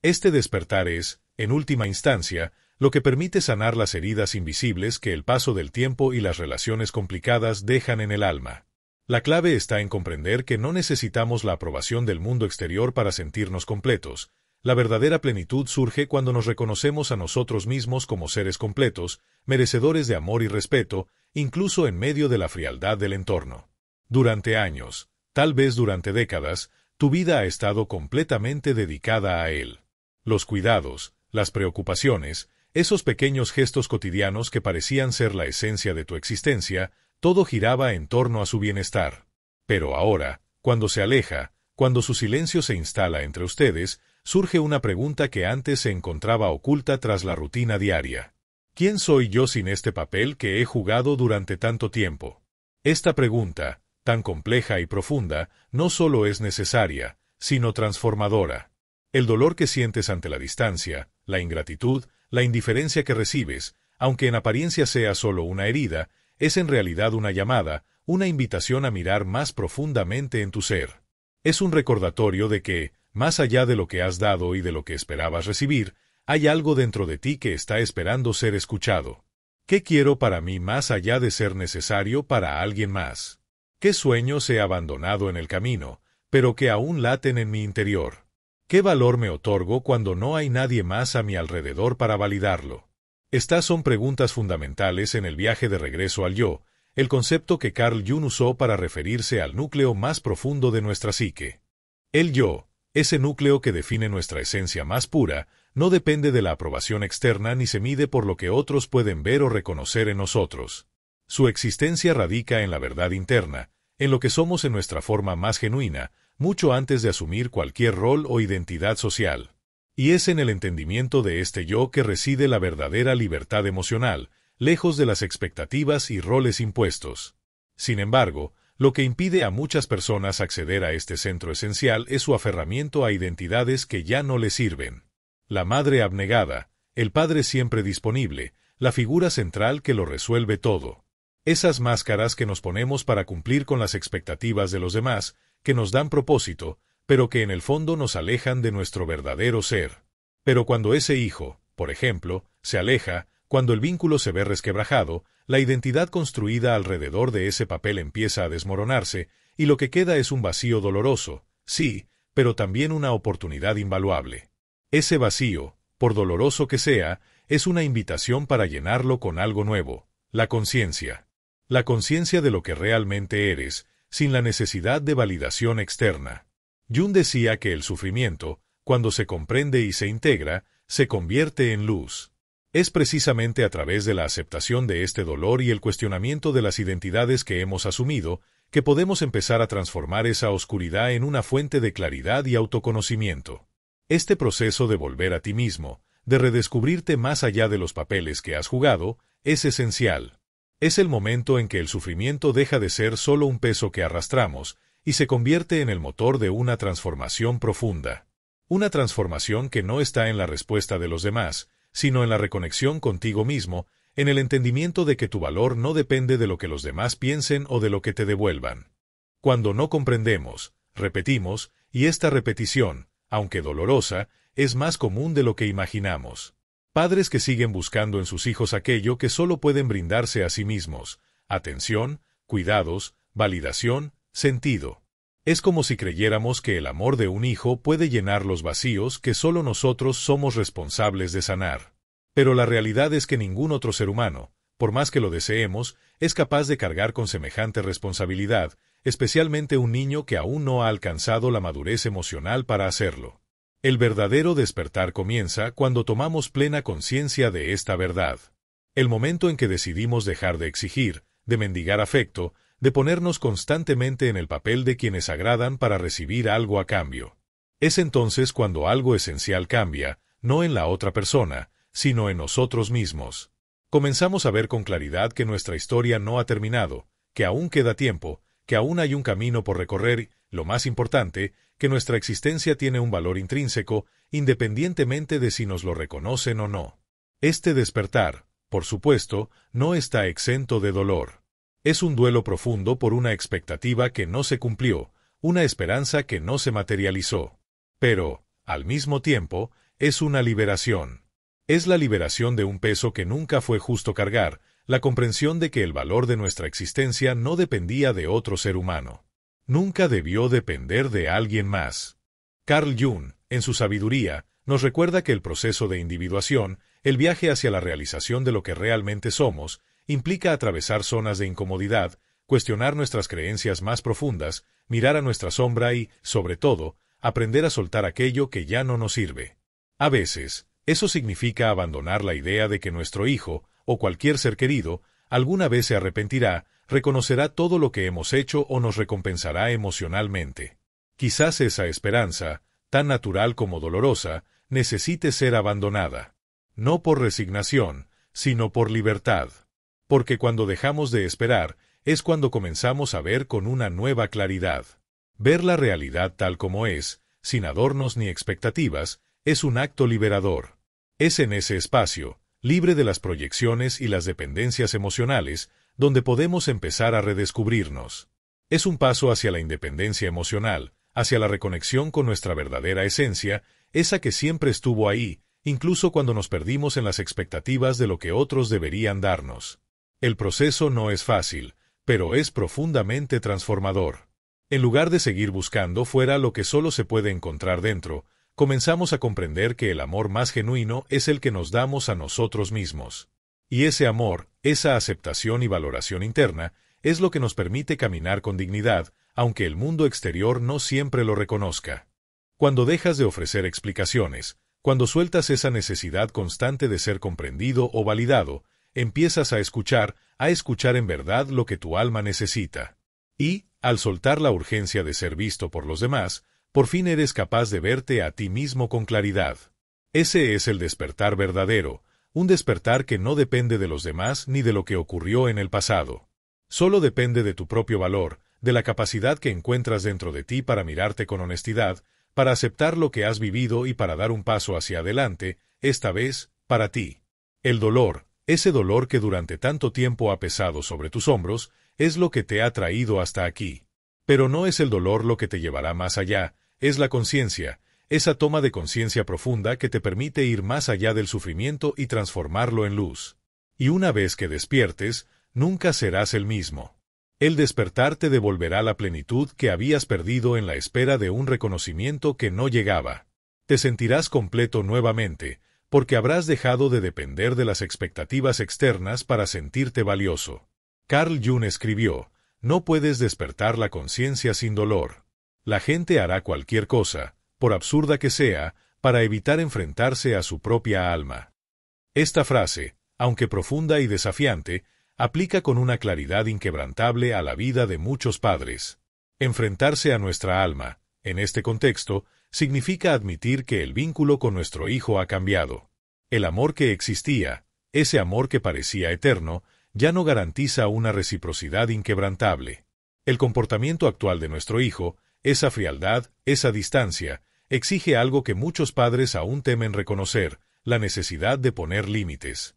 Este despertar es, en última instancia, lo que permite sanar las heridas invisibles que el paso del tiempo y las relaciones complicadas dejan en el alma. La clave está en comprender que no necesitamos la aprobación del mundo exterior para sentirnos completos. La verdadera plenitud surge cuando nos reconocemos a nosotros mismos como seres completos, merecedores de amor y respeto, incluso en medio de la frialdad del entorno. Durante años, tal vez durante décadas, tu vida ha estado completamente dedicada a él. Los cuidados, las preocupaciones, esos pequeños gestos cotidianos que parecían ser la esencia de tu existencia, todo giraba en torno a su bienestar. Pero ahora, cuando se aleja, cuando su silencio se instala entre ustedes, surge una pregunta que antes se encontraba oculta tras la rutina diaria. ¿Quién soy yo sin este papel que he jugado durante tanto tiempo? Esta pregunta, tan compleja y profunda, no solo es necesaria, sino transformadora. El dolor que sientes ante la distancia, la ingratitud, la indiferencia que recibes, aunque en apariencia sea solo una herida, es en realidad una llamada, una invitación a mirar más profundamente en tu ser. Es un recordatorio de que, más allá de lo que has dado y de lo que esperabas recibir, Hay algo dentro de ti que está esperando ser escuchado. ¿Qué quiero para mí más allá de ser necesario para alguien más? ¿Qué sueños he abandonado en el camino, pero que aún laten en mi interior? ¿Qué valor me otorgo cuando no hay nadie más a mi alrededor para validarlo? Estas son preguntas fundamentales en el viaje de regreso al yo, el concepto que Carl Jung usó para referirse al núcleo más profundo de nuestra psique. El yo, ese núcleo que define nuestra esencia más pura, no depende de la aprobación externa ni se mide por lo que otros pueden ver o reconocer en nosotros. Su existencia radica en la verdad interna, en lo que somos en nuestra forma más genuina, mucho antes de asumir cualquier rol o identidad social. Y es en el entendimiento de este yo que reside la verdadera libertad emocional, lejos de las expectativas y roles impuestos. Sin embargo, lo que impide a muchas personas acceder a este centro esencial es su aferramiento a identidades que ya no les sirven. La madre abnegada, el padre siempre disponible, la figura central que lo resuelve todo. Esas máscaras que nos ponemos para cumplir con las expectativas de los demás, que nos dan propósito, pero que en el fondo nos alejan de nuestro verdadero ser. Pero cuando ese hijo, por ejemplo, se aleja, cuando el vínculo se ve resquebrajado, la identidad construida alrededor de ese papel empieza a desmoronarse, y lo que queda es un vacío doloroso, sí, pero también una oportunidad invaluable. Ese vacío, por doloroso que sea, es una invitación para llenarlo con algo nuevo, la conciencia. La conciencia de lo que realmente eres, sin la necesidad de validación externa. Jung decía que el sufrimiento, cuando se comprende y se integra, se convierte en luz. Es precisamente a través de la aceptación de este dolor y el cuestionamiento de las identidades que hemos asumido, que podemos empezar a transformar esa oscuridad en una fuente de claridad y autoconocimiento. Este proceso de volver a ti mismo, de redescubrirte más allá de los papeles que has jugado, es esencial. Es el momento en que el sufrimiento deja de ser solo un peso que arrastramos y se convierte en el motor de una transformación profunda. Una transformación que no está en la respuesta de los demás, sino en la reconexión contigo mismo, en el entendimiento de que tu valor no depende de lo que los demás piensen o de lo que te devuelvan. Cuando no comprendemos, repetimos, y esta repetición, aunque dolorosa, es más común de lo que imaginamos. Padres que siguen buscando en sus hijos aquello que solo pueden brindarse a sí mismos: atención, cuidados, validación, sentido. Es como si creyéramos que el amor de un hijo puede llenar los vacíos que solo nosotros somos responsables de sanar. Pero la realidad es que ningún otro ser humano, por más que lo deseemos, es capaz de cargar con semejante responsabilidad, especialmente un niño que aún no ha alcanzado la madurez emocional para hacerlo. El verdadero despertar comienza cuando tomamos plena conciencia de esta verdad. El momento en que decidimos dejar de exigir, de mendigar afecto, de ponernos constantemente en el papel de quienes agradan para recibir algo a cambio. Es entonces cuando algo esencial cambia, no en la otra persona, sino en nosotros mismos. Comenzamos a ver con claridad que nuestra historia no ha terminado, que aún queda tiempo, que aún hay un camino por recorrer y, lo más importante, que nuestra existencia tiene un valor intrínseco, independientemente de si nos lo reconocen o no. Este despertar, por supuesto, no está exento de dolor. Es un duelo profundo por una expectativa que no se cumplió, una esperanza que no se materializó. Pero, al mismo tiempo, es una liberación. Es la liberación de un peso que nunca fue justo cargar, la comprensión de que el valor de nuestra existencia no dependía de otro ser humano. Nunca debió depender de alguien más. Carl Jung, en su sabiduría, nos recuerda que el proceso de individuación, el viaje hacia la realización de lo que realmente somos, implica atravesar zonas de incomodidad, cuestionar nuestras creencias más profundas, mirar a nuestra sombra y, sobre todo, aprender a soltar aquello que ya no nos sirve. A veces, eso significa abandonar la idea de que nuestro hijo, o cualquier ser querido, alguna vez se arrepentirá, reconocerá todo lo que hemos hecho o nos recompensará emocionalmente. Quizás esa esperanza, tan natural como dolorosa, necesite ser abandonada. No por resignación, sino por libertad. Porque cuando dejamos de esperar, es cuando comenzamos a ver con una nueva claridad. Ver la realidad tal como es, sin adornos ni expectativas, es un acto liberador. Es en ese espacio, libre de las proyecciones y las dependencias emocionales, donde podemos empezar a redescubrirnos. Es un paso hacia la independencia emocional, hacia la reconexión con nuestra verdadera esencia, esa que siempre estuvo ahí, incluso cuando nos perdimos en las expectativas de lo que otros deberían darnos. El proceso no es fácil, pero es profundamente transformador. En lugar de seguir buscando fuera lo que solo se puede encontrar dentro, comenzamos a comprender que el amor más genuino es el que nos damos a nosotros mismos. Y ese amor, esa aceptación y valoración interna, es lo que nos permite caminar con dignidad, aunque el mundo exterior no siempre lo reconozca. Cuando dejas de ofrecer explicaciones, cuando sueltas esa necesidad constante de ser comprendido o validado, empiezas a escuchar en verdad lo que tu alma necesita. Y, al soltar la urgencia de ser visto por los demás, por fin eres capaz de verte a ti mismo con claridad. Ese es el despertar verdadero, un despertar que no depende de los demás ni de lo que ocurrió en el pasado. Solo depende de tu propio valor, de la capacidad que encuentras dentro de ti para mirarte con honestidad, para aceptar lo que has vivido y para dar un paso hacia adelante, esta vez, para ti. El dolor, ese dolor que durante tanto tiempo ha pesado sobre tus hombros, es lo que te ha traído hasta aquí. Pero no es el dolor lo que te llevará más allá, es la conciencia, esa toma de conciencia profunda que te permite ir más allá del sufrimiento y transformarlo en luz. Y una vez que despiertes, nunca serás el mismo. El despertar te devolverá la plenitud que habías perdido en la espera de un reconocimiento que no llegaba. Te sentirás completo nuevamente, porque habrás dejado de depender de las expectativas externas para sentirte valioso. Carl Jung escribió: no puedes despertar la conciencia sin dolor. La gente hará cualquier cosa, por absurda que sea, para evitar enfrentarse a su propia alma. Esta frase, aunque profunda y desafiante, aplica con una claridad inquebrantable a la vida de muchos padres. Enfrentarse a nuestra alma, en este contexto, significa admitir que el vínculo con nuestro hijo ha cambiado. El amor que existía, ese amor que parecía eterno, ya no garantiza una reciprocidad inquebrantable. El comportamiento actual de nuestro hijo, esa frialdad, esa distancia, exige algo que muchos padres aún temen reconocer: la necesidad de poner límites.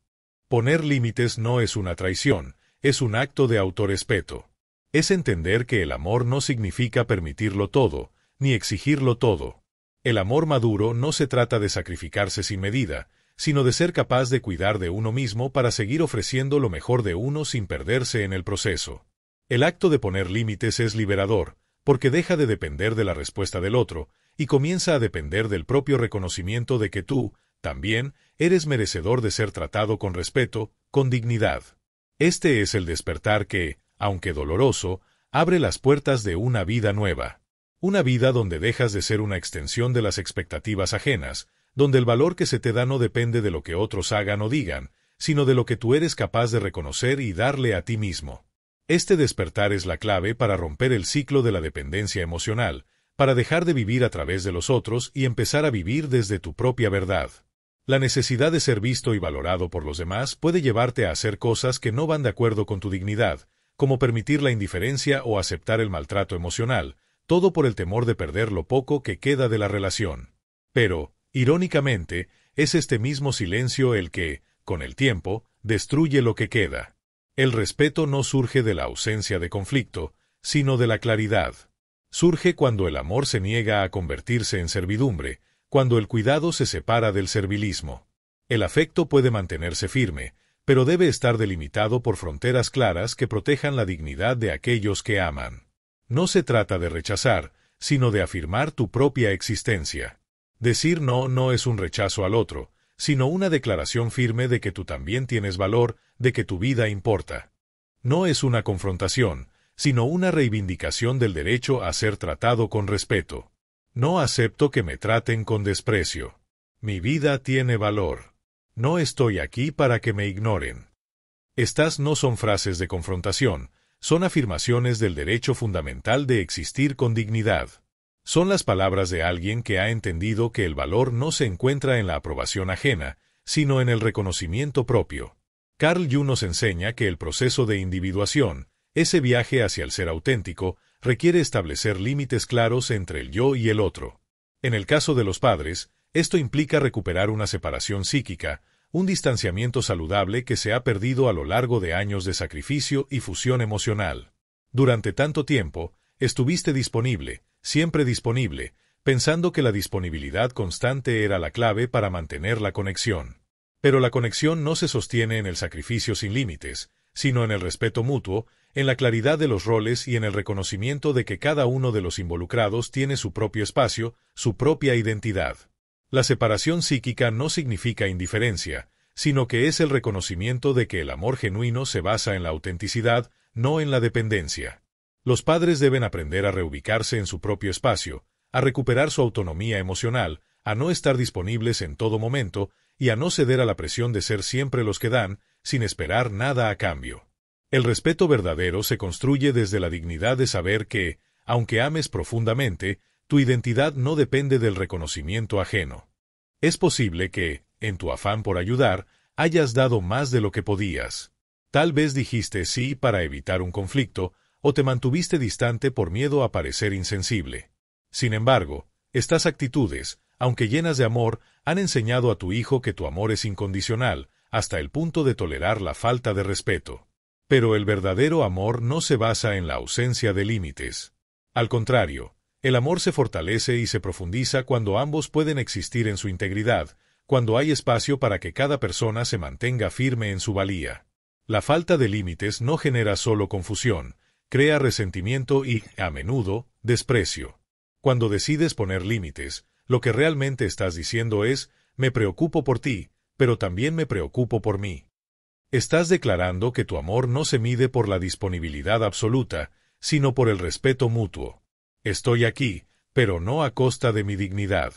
Poner límites no es una traición, es un acto de autorrespeto. Es entender que el amor no significa permitirlo todo, ni exigirlo todo. El amor maduro no se trata de sacrificarse sin medida, sino de ser capaz de cuidar de uno mismo para seguir ofreciendo lo mejor de uno sin perderse en el proceso. El acto de poner límites es liberador, porque deja de depender de la respuesta del otro, y comienza a depender del propio reconocimiento de que tú, también, eres merecedor de ser tratado con respeto, con dignidad. Este es el despertar que, aunque doloroso, abre las puertas de una vida nueva. Una vida donde dejas de ser una extensión de las expectativas ajenas, donde el valor que se te da no depende de lo que otros hagan o digan, sino de lo que tú eres capaz de reconocer y darle a ti mismo. Este despertar es la clave para romper el ciclo de la dependencia emocional, para dejar de vivir a través de los otros y empezar a vivir desde tu propia verdad. La necesidad de ser visto y valorado por los demás puede llevarte a hacer cosas que no van de acuerdo con tu dignidad, como permitir la indiferencia o aceptar el maltrato emocional, todo por el temor de perder lo poco que queda de la relación. Pero, irónicamente, es este mismo silencio el que, con el tiempo, destruye lo que queda. El respeto no surge de la ausencia de conflicto, sino de la claridad. Surge cuando el amor se niega a convertirse en servidumbre, cuando el cuidado se separa del servilismo. El afecto puede mantenerse firme, pero debe estar delimitado por fronteras claras que protejan la dignidad de aquellos que aman. No se trata de rechazar, sino de afirmar tu propia existencia. Decir no no es un rechazo al otro, sino una declaración firme de que tú también tienes valor, de que tu vida importa. No es una confrontación, sino una reivindicación del derecho a ser tratado con respeto. No acepto que me traten con desprecio. Mi vida tiene valor. No estoy aquí para que me ignoren. Estas no son frases de confrontación, son afirmaciones del derecho fundamental de existir con dignidad. Son las palabras de alguien que ha entendido que el valor no se encuentra en la aprobación ajena, sino en el reconocimiento propio. Carl Jung nos enseña que el proceso de individuación, ese viaje hacia el ser auténtico, requiere establecer límites claros entre el yo y el otro. En el caso de los padres, esto implica recuperar una separación psíquica, un distanciamiento saludable que se ha perdido a lo largo de años de sacrificio y fusión emocional. Durante tanto tiempo, estuviste disponible, siempre disponible, pensando que la disponibilidad constante era la clave para mantener la conexión. Pero la conexión no se sostiene en el sacrificio sin límites, sino en el respeto mutuo, en la claridad de los roles y en el reconocimiento de que cada uno de los involucrados tiene su propio espacio, su propia identidad. La separación psíquica no significa indiferencia, sino que es el reconocimiento de que el amor genuino se basa en la autenticidad, no en la dependencia. Los padres deben aprender a reubicarse en su propio espacio, a recuperar su autonomía emocional, a no estar disponibles en todo momento y a no ceder a la presión de ser siempre los que dan, sin esperar nada a cambio. El respeto verdadero se construye desde la dignidad de saber que, aunque ames profundamente, tu identidad no depende del reconocimiento ajeno. Es posible que, en tu afán por ayudar, hayas dado más de lo que podías. Tal vez dijiste sí para evitar un conflicto, o te mantuviste distante por miedo a parecer insensible. Sin embargo, estas actitudes, aunque llenas de amor, han enseñado a tu hijo que tu amor es incondicional, hasta el punto de tolerar la falta de respeto. Pero el verdadero amor no se basa en la ausencia de límites. Al contrario, el amor se fortalece y se profundiza cuando ambos pueden existir en su integridad, cuando hay espacio para que cada persona se mantenga firme en su valía. La falta de límites no genera solo confusión, crea resentimiento y, a menudo, desprecio. Cuando decides poner límites, lo que realmente estás diciendo es, me preocupo por ti, pero también me preocupo por mí. Estás declarando que tu amor no se mide por la disponibilidad absoluta, sino por el respeto mutuo. Estoy aquí, pero no a costa de mi dignidad.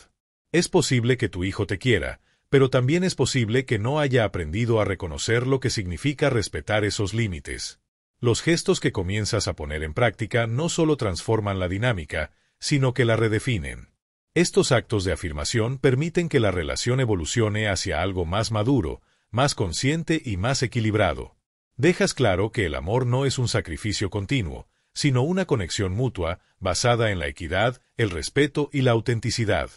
Es posible que tu hijo te quiera, pero también es posible que no haya aprendido a reconocer lo que significa respetar esos límites. Los gestos que comienzas a poner en práctica no solo transforman la dinámica, sino que la redefinen. Estos actos de afirmación permiten que la relación evolucione hacia algo más maduro, más consciente y más equilibrado. Dejas claro que el amor no es un sacrificio continuo, sino una conexión mutua, basada en la equidad, el respeto y la autenticidad.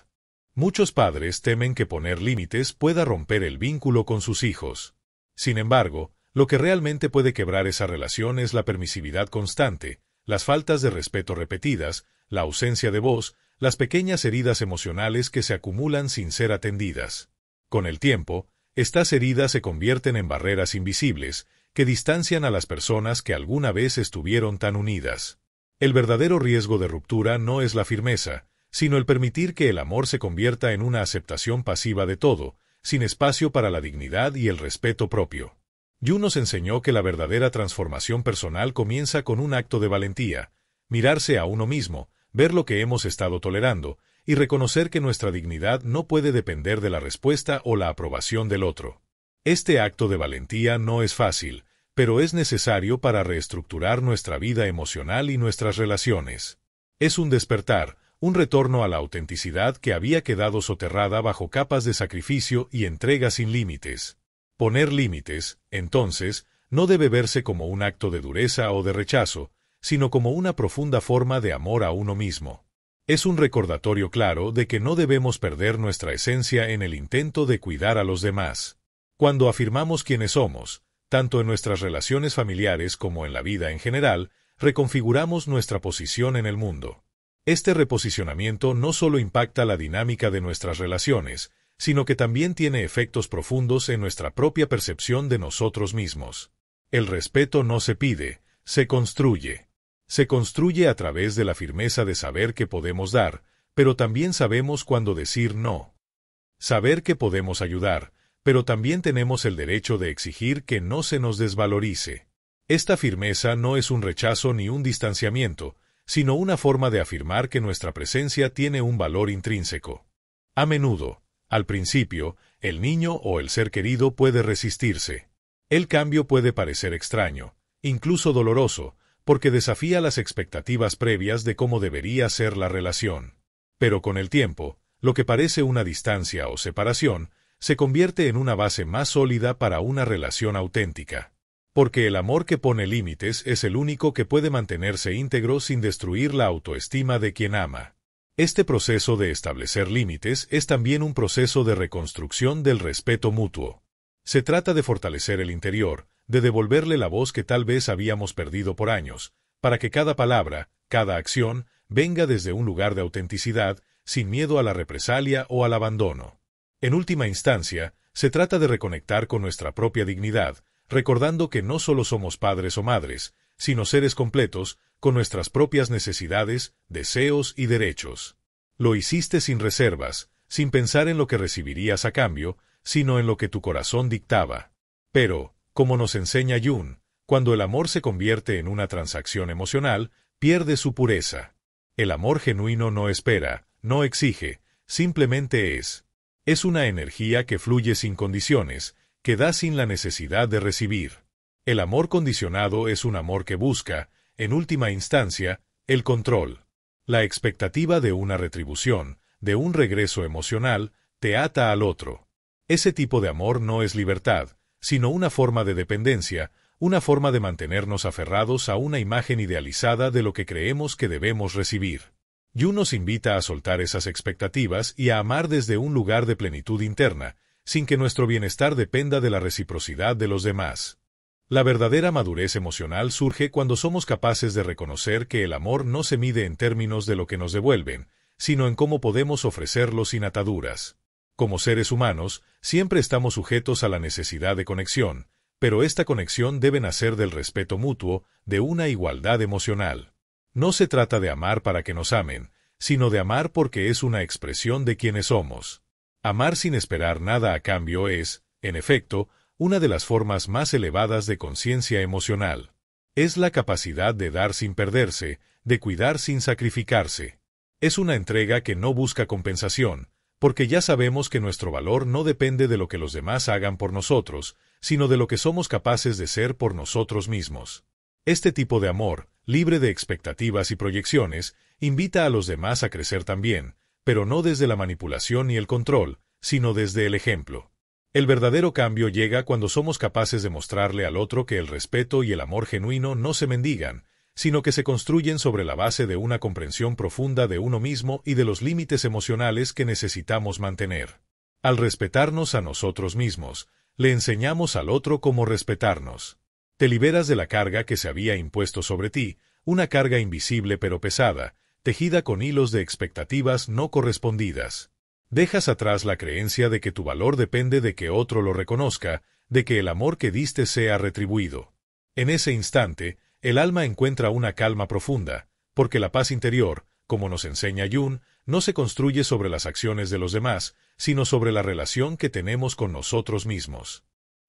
Muchos padres temen que poner límites pueda romper el vínculo con sus hijos. Sin embargo, lo que realmente puede quebrar esa relación es la permisividad constante, las faltas de respeto repetidas, la ausencia de voz, las pequeñas heridas emocionales que se acumulan sin ser atendidas. Con el tiempo, estas heridas se convierten en barreras invisibles, que distancian a las personas que alguna vez estuvieron tan unidas. El verdadero riesgo de ruptura no es la firmeza, sino el permitir que el amor se convierta en una aceptación pasiva de todo, sin espacio para la dignidad y el respeto propio. Jung nos enseñó que la verdadera transformación personal comienza con un acto de valentía, mirarse a uno mismo, ver lo que hemos estado tolerando, y reconocer que nuestra dignidad no puede depender de la respuesta o la aprobación del otro. Este acto de valentía no es fácil, pero es necesario para reestructurar nuestra vida emocional y nuestras relaciones. Es un despertar, un retorno a la autenticidad que había quedado soterrada bajo capas de sacrificio y entrega sin límites. Poner límites, entonces, no debe verse como un acto de dureza o de rechazo, sino como una profunda forma de amor a uno mismo. Es un recordatorio claro de que no debemos perder nuestra esencia en el intento de cuidar a los demás. Cuando afirmamos quiénes somos, tanto en nuestras relaciones familiares como en la vida en general, reconfiguramos nuestra posición en el mundo. Este reposicionamiento no solo impacta la dinámica de nuestras relaciones, sino que también tiene efectos profundos en nuestra propia percepción de nosotros mismos. El respeto no se pide, se construye. Se construye a través de la firmeza de saber que podemos dar, pero también sabemos cuándo decir no. Saber que podemos ayudar, pero también tenemos el derecho de exigir que no se nos desvalorice. Esta firmeza no es un rechazo ni un distanciamiento, sino una forma de afirmar que nuestra presencia tiene un valor intrínseco. A menudo, al principio, el niño o el ser querido puede resistirse. El cambio puede parecer extraño, incluso doloroso, porque desafía las expectativas previas de cómo debería ser la relación. Pero con el tiempo, lo que parece una distancia o separación, se convierte en una base más sólida para una relación auténtica. Porque el amor que pone límites es el único que puede mantenerse íntegro sin destruir la autoestima de quien ama. Este proceso de establecer límites es también un proceso de reconstrucción del respeto mutuo. Se trata de fortalecer el interior, de devolverle la voz que tal vez habíamos perdido por años, para que cada palabra, cada acción, venga desde un lugar de autenticidad, sin miedo a la represalia o al abandono. En última instancia, se trata de reconectar con nuestra propia dignidad, recordando que no solo somos padres o madres, sino seres completos, con nuestras propias necesidades, deseos y derechos. Lo hiciste sin reservas, sin pensar en lo que recibirías a cambio, sino en lo que tu corazón dictaba. Pero, como nos enseña Jung, cuando el amor se convierte en una transacción emocional, pierde su pureza. El amor genuino no espera, no exige, simplemente es. Es una energía que fluye sin condiciones, que da sin la necesidad de recibir. El amor condicionado es un amor que busca, en última instancia, el control. La expectativa de una retribución, de un regreso emocional, te ata al otro. Ese tipo de amor no es libertad, sino una forma de dependencia, una forma de mantenernos aferrados a una imagen idealizada de lo que creemos que debemos recibir. Jung nos invita a soltar esas expectativas y a amar desde un lugar de plenitud interna, sin que nuestro bienestar dependa de la reciprocidad de los demás. La verdadera madurez emocional surge cuando somos capaces de reconocer que el amor no se mide en términos de lo que nos devuelven, sino en cómo podemos ofrecerlo sin ataduras. Como seres humanos, siempre estamos sujetos a la necesidad de conexión, pero esta conexión debe nacer del respeto mutuo, de una igualdad emocional. No se trata de amar para que nos amen, sino de amar porque es una expresión de quienes somos. Amar sin esperar nada a cambio es, en efecto, una de las formas más elevadas de conciencia emocional. Es la capacidad de dar sin perderse, de cuidar sin sacrificarse. Es una entrega que no busca compensación, porque ya sabemos que nuestro valor no depende de lo que los demás hagan por nosotros, sino de lo que somos capaces de ser por nosotros mismos. Este tipo de amor, libre de expectativas y proyecciones, invita a los demás a crecer también, pero no desde la manipulación y el control, sino desde el ejemplo. El verdadero cambio llega cuando somos capaces de mostrarle al otro que el respeto y el amor genuino no se mendigan, sino que se construyen sobre la base de una comprensión profunda de uno mismo y de los límites emocionales que necesitamos mantener. Al respetarnos a nosotros mismos, le enseñamos al otro cómo respetarnos. Te liberas de la carga que se había impuesto sobre ti, una carga invisible pero pesada, tejida con hilos de expectativas no correspondidas. Dejas atrás la creencia de que tu valor depende de que otro lo reconozca, de que el amor que diste sea retribuido. En ese instante, el alma encuentra una calma profunda, porque la paz interior, como nos enseña Jung, no se construye sobre las acciones de los demás, sino sobre la relación que tenemos con nosotros mismos.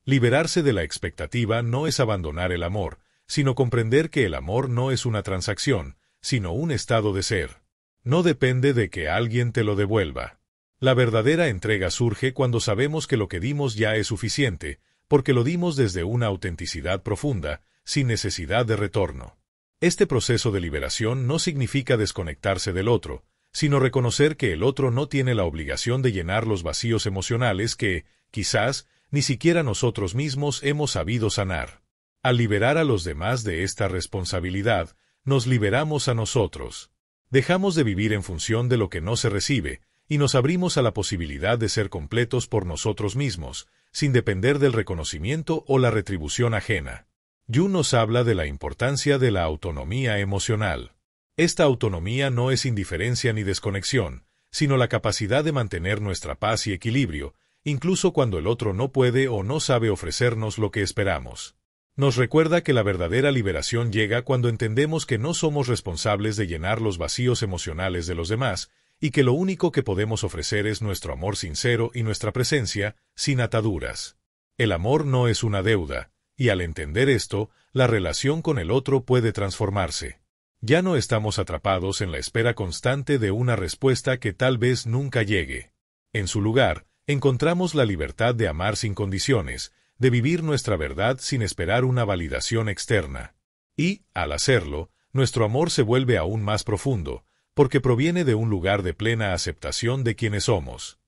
Liberarse de la expectativa no es abandonar el amor, sino comprender que el amor no es una transacción, sino un estado de ser. No depende de que alguien te lo devuelva. La verdadera entrega surge cuando sabemos que lo que dimos ya es suficiente, porque lo dimos desde una autenticidad profunda, sin necesidad de retorno. Este proceso de liberación no significa desconectarse del otro, sino reconocer que el otro no tiene la obligación de llenar los vacíos emocionales que, quizás, ni siquiera nosotros mismos hemos sabido sanar. Al liberar a los demás de esta responsabilidad, nos liberamos a nosotros. Dejamos de vivir en función de lo que no se recibe, y nos abrimos a la posibilidad de ser completos por nosotros mismos, sin depender del reconocimiento o la retribución ajena. Jung nos habla de la importancia de la autonomía emocional. Esta autonomía no es indiferencia ni desconexión, sino la capacidad de mantener nuestra paz y equilibrio, incluso cuando el otro no puede o no sabe ofrecernos lo que esperamos. Nos recuerda que la verdadera liberación llega cuando entendemos que no somos responsables de llenar los vacíos emocionales de los demás, y que lo único que podemos ofrecer es nuestro amor sincero y nuestra presencia, sin ataduras. El amor no es una deuda, y al entender esto, la relación con el otro puede transformarse. Ya no estamos atrapados en la espera constante de una respuesta que tal vez nunca llegue. En su lugar, encontramos la libertad de amar sin condiciones, de vivir nuestra verdad sin esperar una validación externa. Y, al hacerlo, nuestro amor se vuelve aún más profundo, porque proviene de un lugar de plena aceptación de quienes somos.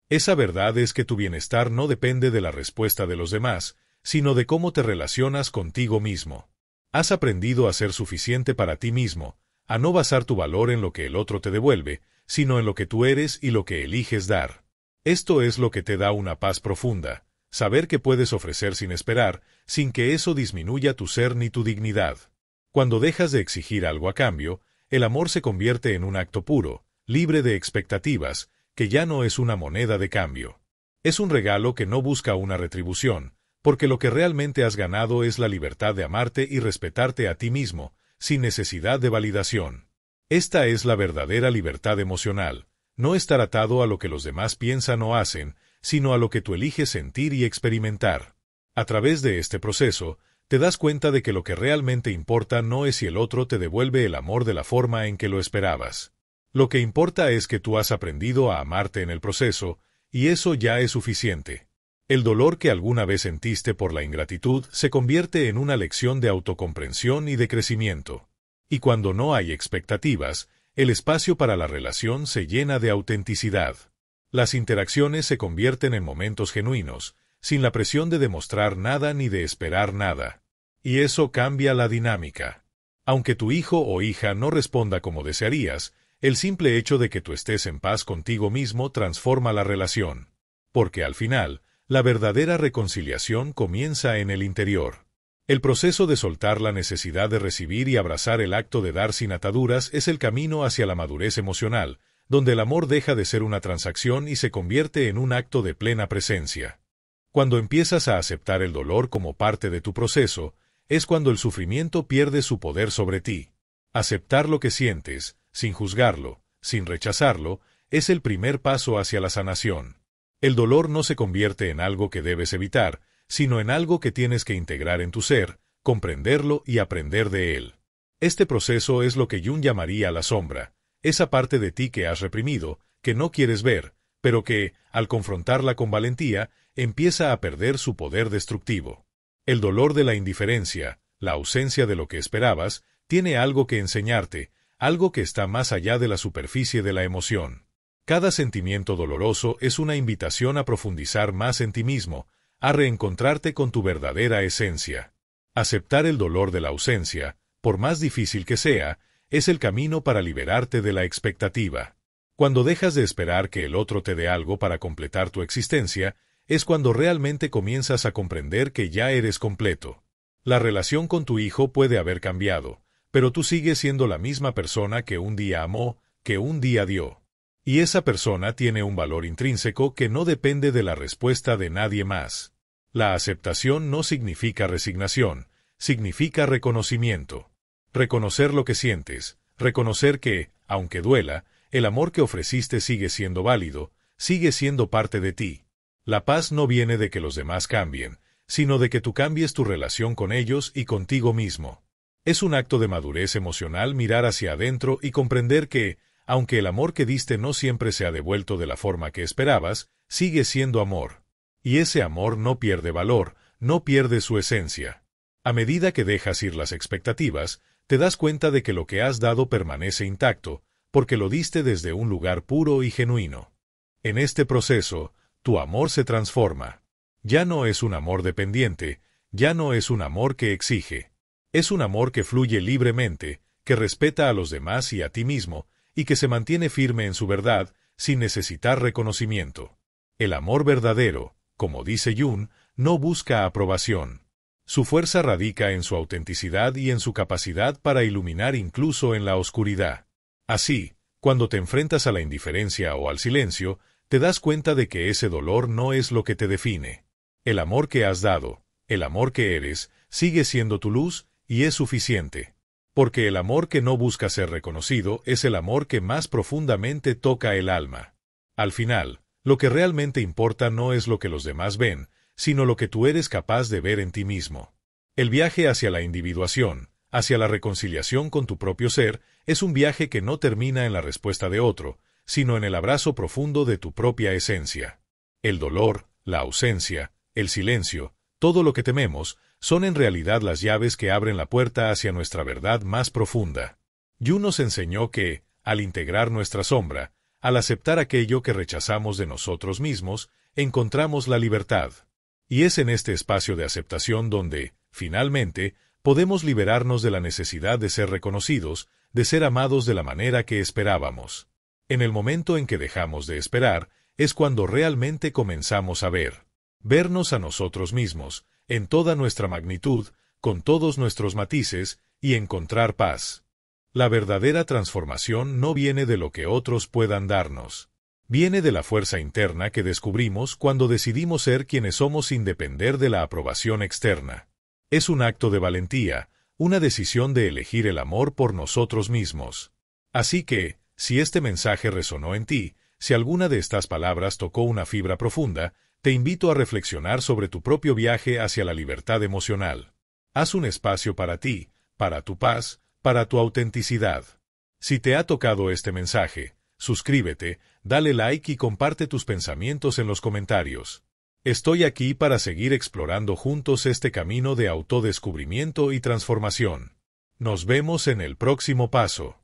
Esa verdad es que tu bienestar no depende de la respuesta de los demás, sino de cómo te relacionas contigo mismo. Has aprendido a ser suficiente para ti mismo, a no basar tu valor en lo que el otro te devuelve, sino en lo que tú eres y lo que eliges dar. Esto es lo que te da una paz profunda, saber que puedes ofrecer sin esperar, sin que eso disminuya tu ser ni tu dignidad. Cuando dejas de exigir algo a cambio, el amor se convierte en un acto puro, libre de expectativas, que ya no es una moneda de cambio. Es un regalo que no busca una retribución, porque lo que realmente has ganado es la libertad de amarte y respetarte a ti mismo, sin necesidad de validación. Esta es la verdadera libertad emocional, no estar atado a lo que los demás piensan o hacen, sino a lo que tú eliges sentir y experimentar. A través de este proceso, te das cuenta de que lo que realmente importa no es si el otro te devuelve el amor de la forma en que lo esperabas. Lo que importa es que tú has aprendido a amarte en el proceso, y eso ya es suficiente. El dolor que alguna vez sentiste por la ingratitud se convierte en una lección de autocomprensión y de crecimiento. Y cuando no hay expectativas, el espacio para la relación se llena de autenticidad. Las interacciones se convierten en momentos genuinos, sin la presión de demostrar nada ni de esperar nada. Y eso cambia la dinámica. Aunque tu hijo o hija no responda como desearías, el simple hecho de que tú estés en paz contigo mismo transforma la relación. Porque al final, la verdadera reconciliación comienza en el interior. El proceso de soltar la necesidad de recibir y abrazar el acto de dar sin ataduras es el camino hacia la madurez emocional, donde el amor deja de ser una transacción y se convierte en un acto de plena presencia. Cuando empiezas a aceptar el dolor como parte de tu proceso, es cuando el sufrimiento pierde su poder sobre ti. Aceptar lo que sientes, sin juzgarlo, sin rechazarlo, es el primer paso hacia la sanación. El dolor no se convierte en algo que debes evitar, sino en algo que tienes que integrar en tu ser, comprenderlo y aprender de él. Este proceso es lo que Jung llamaría la sombra, esa parte de ti que has reprimido, que no quieres ver, pero que, al confrontarla con valentía, empieza a perder su poder destructivo. El dolor de la indiferencia, la ausencia de lo que esperabas, tiene algo que enseñarte, algo que está más allá de la superficie de la emoción. Cada sentimiento doloroso es una invitación a profundizar más en ti mismo, a reencontrarte con tu verdadera esencia. Aceptar el dolor de la ausencia, por más difícil que sea, es el camino para liberarte de la expectativa. Cuando dejas de esperar que el otro te dé algo para completar tu existencia, es cuando realmente comienzas a comprender que ya eres completo. La relación con tu hijo puede haber cambiado, pero tú sigues siendo la misma persona que un día amó, que un día dio. Y esa persona tiene un valor intrínseco que no depende de la respuesta de nadie más. La aceptación no significa resignación, significa reconocimiento. Reconocer lo que sientes, reconocer que, aunque duela, el amor que ofreciste sigue siendo válido, sigue siendo parte de ti. La paz no viene de que los demás cambien, sino de que tú cambies tu relación con ellos y contigo mismo. Es un acto de madurez emocional mirar hacia adentro y comprender que, aunque el amor que diste no siempre se ha devuelto de la forma que esperabas, sigue siendo amor. Y ese amor no pierde valor, no pierde su esencia. A medida que dejas ir las expectativas, te das cuenta de que lo que has dado permanece intacto, porque lo diste desde un lugar puro y genuino. En este proceso, tu amor se transforma. Ya no es un amor dependiente, ya no es un amor que exige. Es un amor que fluye libremente, que respeta a los demás y a ti mismo, y que se mantiene firme en su verdad, sin necesitar reconocimiento. El amor verdadero, como dice Jung, no busca aprobación. Su fuerza radica en su autenticidad y en su capacidad para iluminar incluso en la oscuridad. Así, cuando te enfrentas a la indiferencia o al silencio, te das cuenta de que ese dolor no es lo que te define. El amor que has dado, el amor que eres, sigue siendo tu luz y es suficiente. Porque el amor que no busca ser reconocido es el amor que más profundamente toca el alma. Al final, lo que realmente importa no es lo que los demás ven, sino lo que tú eres capaz de ver en ti mismo. El viaje hacia la individuación, hacia la reconciliación con tu propio ser, es un viaje que no termina en la respuesta de otro, sino en el abrazo profundo de tu propia esencia. El dolor, la ausencia, el silencio, todo lo que tememos, son en realidad las llaves que abren la puerta hacia nuestra verdad más profunda. Jung nos enseñó que, al integrar nuestra sombra, al aceptar aquello que rechazamos de nosotros mismos, encontramos la libertad. Y es en este espacio de aceptación donde, finalmente, podemos liberarnos de la necesidad de ser reconocidos, de ser amados de la manera que esperábamos. En el momento en que dejamos de esperar, es cuando realmente comenzamos a vernos a nosotros mismos, en toda nuestra magnitud, con todos nuestros matices, y encontrar paz. La verdadera transformación no viene de lo que otros puedan darnos. Viene de la fuerza interna que descubrimos cuando decidimos ser quienes somos sin depender de la aprobación externa. Es un acto de valentía, una decisión de elegir el amor por nosotros mismos. Así que, si este mensaje resonó en ti, si alguna de estas palabras tocó una fibra profunda, te invito a reflexionar sobre tu propio viaje hacia la libertad emocional. Haz un espacio para ti, para tu paz, para tu autenticidad. Si te ha tocado este mensaje, suscríbete, dale like y comparte tus pensamientos en los comentarios. Estoy aquí para seguir explorando juntos este camino de autodescubrimiento y transformación. Nos vemos en el próximo paso.